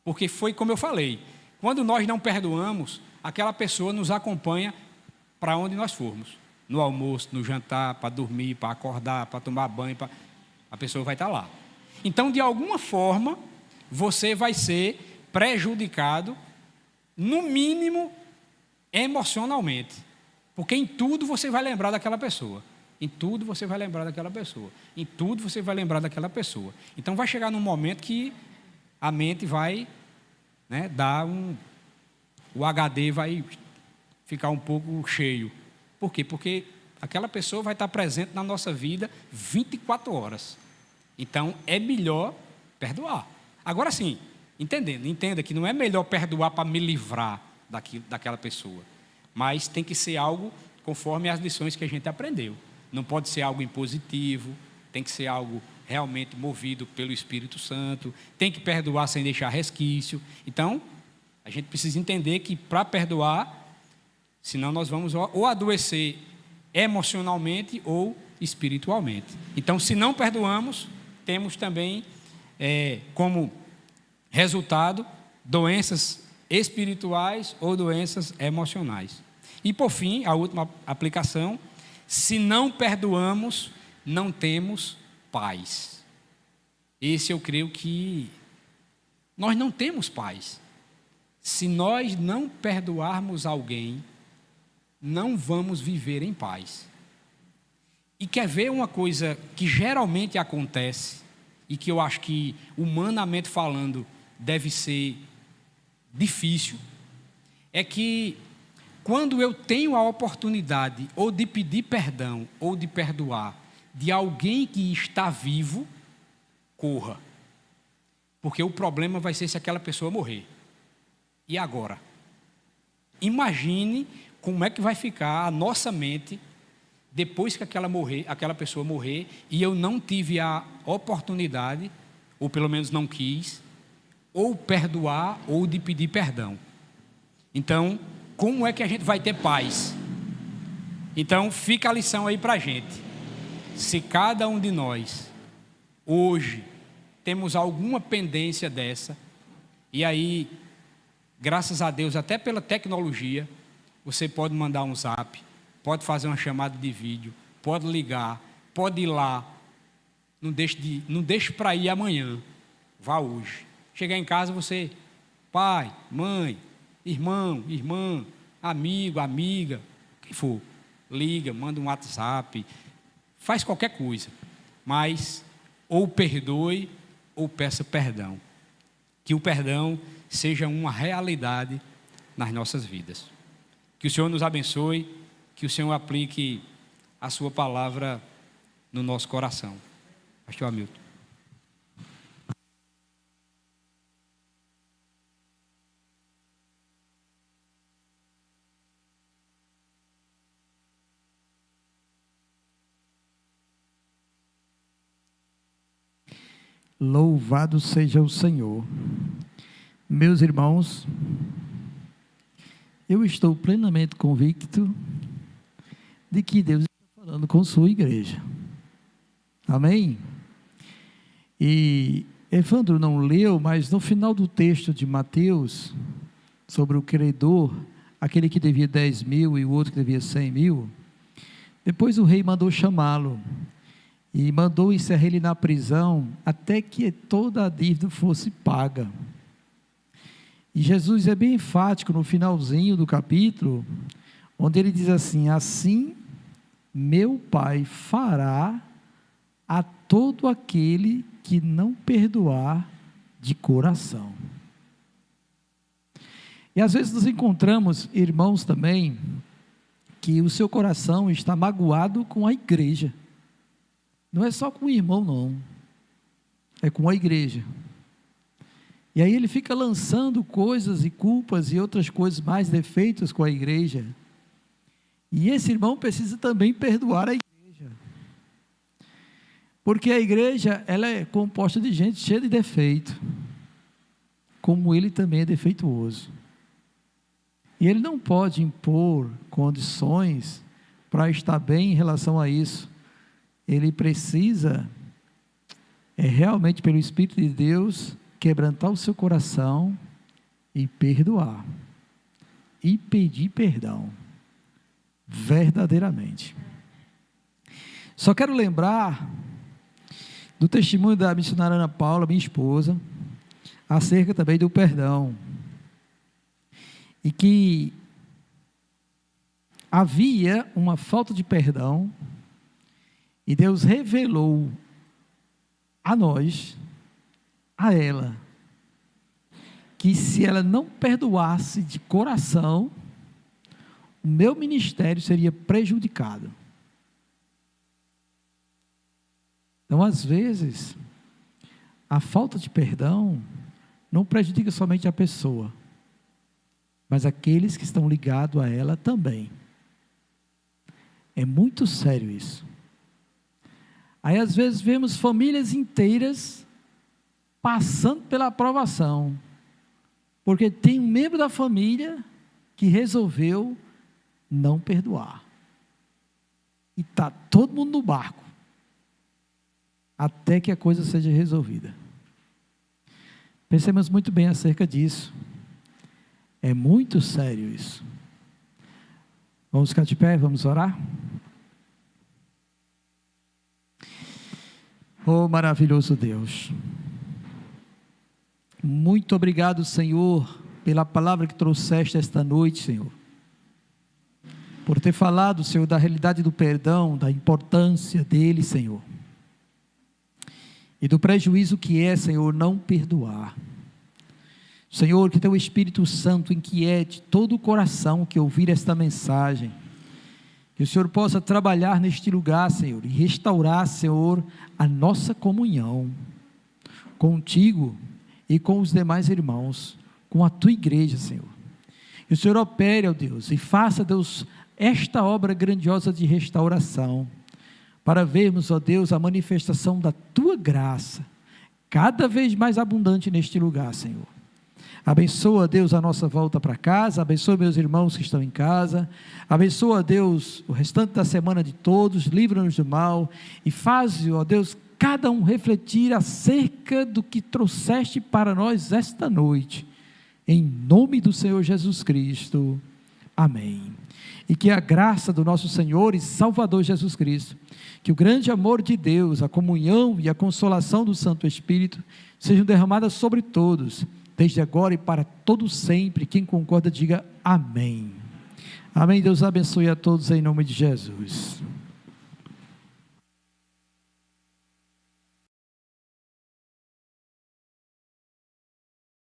Speaker 2: Porque foi como eu falei, quando nós não perdoamos, aquela pessoa nos acompanha para onde nós formos. No almoço, no jantar, para dormir, para acordar, para tomar banho, a pessoa vai estar lá. Então, de alguma forma, você vai ser prejudicado, no mínimo, emocionalmente. Porque em tudo você vai lembrar daquela pessoa. Em tudo você vai lembrar daquela pessoa. Em tudo você vai lembrar daquela pessoa. Então, vai chegar num momento que a mente vai, né, o HD vai ficar um pouco cheio. Por quê? Porque aquela pessoa vai estar presente na nossa vida 24 horas. Então, é melhor perdoar. Agora sim, entenda que não é melhor perdoar para me livrar daquela pessoa. Mas tem que ser algo conforme as lições que a gente aprendeu. Não pode ser algo impositivo, tem que ser algo realmente movido pelo Espírito Santo, tem que perdoar sem deixar resquício. Então, a gente precisa entender que para perdoar, senão nós vamos ou adoecer emocionalmente ou espiritualmente. Então, se não perdoamos, temos também como resultado doenças espirituais ou doenças emocionais. E por fim, a última aplicação: se não perdoamos, não temos paz. Esse eu creio que nós não temos paz. Se nós não perdoarmos alguém, não vamos viver em paz. E quer ver uma coisa que geralmente acontece, e que eu acho que, humanamente falando, deve ser difícil, é que quando eu tenho a oportunidade ou de pedir perdão ou de perdoar de alguém que está vivo, corra. Porque o problema vai ser se aquela pessoa morrer. E agora? Imagine como é que vai ficar a nossa mente depois que aquela pessoa morrer e eu não tive a oportunidade, ou pelo menos não quis, ou perdoar ou de pedir perdão. Então, como é que a gente vai ter paz? Então, fica a lição aí para a gente. Se cada um de nós, hoje, temos alguma pendência dessa, e aí, graças a Deus, até pela tecnologia, você pode mandar um zap, pode fazer uma chamada de vídeo, pode ligar, pode ir lá. Não deixe para ir amanhã, vá hoje. Chegar em casa, você, pai, mãe, irmão, irmã, amigo, amiga, quem for, liga, manda um WhatsApp, faz qualquer coisa, mas ou perdoe ou peça perdão. que o perdão seja uma realidade nas nossas vidas. Que o Senhor nos abençoe, que o Senhor aplique a sua palavra no nosso coração. Pastor Hamilton.
Speaker 1: Louvado seja o Senhor. Meus irmãos, eu estou plenamente convicto de que Deus está falando com sua igreja. Amém? E Evandro não leu, mas no final do texto de Mateus, sobre o credor, aquele que devia 10 mil e o outro que devia 100 mil, depois o rei mandou chamá-lo e mandou encerrar ele na prisão até que toda a dívida fosse paga. E Jesus é bem enfático no finalzinho do capítulo, onde ele diz assim: assim meu Pai fará a todo aquele que não perdoar de coração. E às vezes nos encontramos irmãos também, que o seu coração está magoado com a igreja. Não é só com o irmão, não. É com a igreja. E aí ele fica lançando coisas e culpas e outras coisas mais, defeitos com a igreja. E esse irmão precisa também perdoar a igreja. Porque a igreja, ela é composta de gente cheia de defeito. Como ele também é defeituoso. E ele não pode impor condições para estar bem em relação a isso. Ele precisa, realmente pelo Espírito de Deus, quebrantar o seu coração e perdoar. E pedir perdão. Verdadeiramente. Só quero lembrar do testemunho da missionária Ana Paula, minha esposa, acerca também do perdão. E que havia uma falta de perdão, e Deus revelou a nós, a ela, que se ela não perdoasse de coração, o meu ministério seria prejudicado. Então, às vezes, a falta de perdão não prejudica somente a pessoa, mas aqueles que estão ligados a ela também. É muito sério isso. Aí às vezes vemos famílias inteiras passando pela aprovação, porque tem um membro da família que resolveu não perdoar. E está todo mundo no barco, até que a coisa seja resolvida. Pensemos muito bem acerca disso. É muito sério isso. Vamos ficar de pé, vamos orar? Oh, maravilhoso Deus. Muito obrigado, Senhor, pela palavra que trouxeste esta noite, Senhor. Por ter falado, Senhor, da realidade do perdão, da importância dele, Senhor. E do prejuízo que é, Senhor, não perdoar. Senhor, que teu Espírito Santo inquiete todo o coração que ouvir esta mensagem. Que o Senhor possa trabalhar neste lugar, Senhor, e restaurar, Senhor, a nossa comunhão contigo e com os demais irmãos, com a tua igreja, Senhor. Que o Senhor opere, ó Deus, e faça, Deus, esta obra grandiosa de restauração, para vermos, ó Deus, a manifestação da tua graça, cada vez mais abundante neste lugar, Senhor. Abençoa, Deus, a nossa volta para casa, abençoa meus irmãos que estão em casa, abençoa, Deus, o restante da semana de todos, livra-nos do mal, e faz, ó Deus, cada um refletir acerca do que trouxeste para nós esta noite, em nome do Senhor Jesus Cristo, amém. E que a graça do nosso Senhor e Salvador Jesus Cristo, que o grande amor de Deus, a comunhão e a consolação do Santo Espírito, sejam derramadas sobre todos, desde agora e para todo sempre. Quem concorda diga amém. Amém. Deus abençoe a todos em nome de Jesus.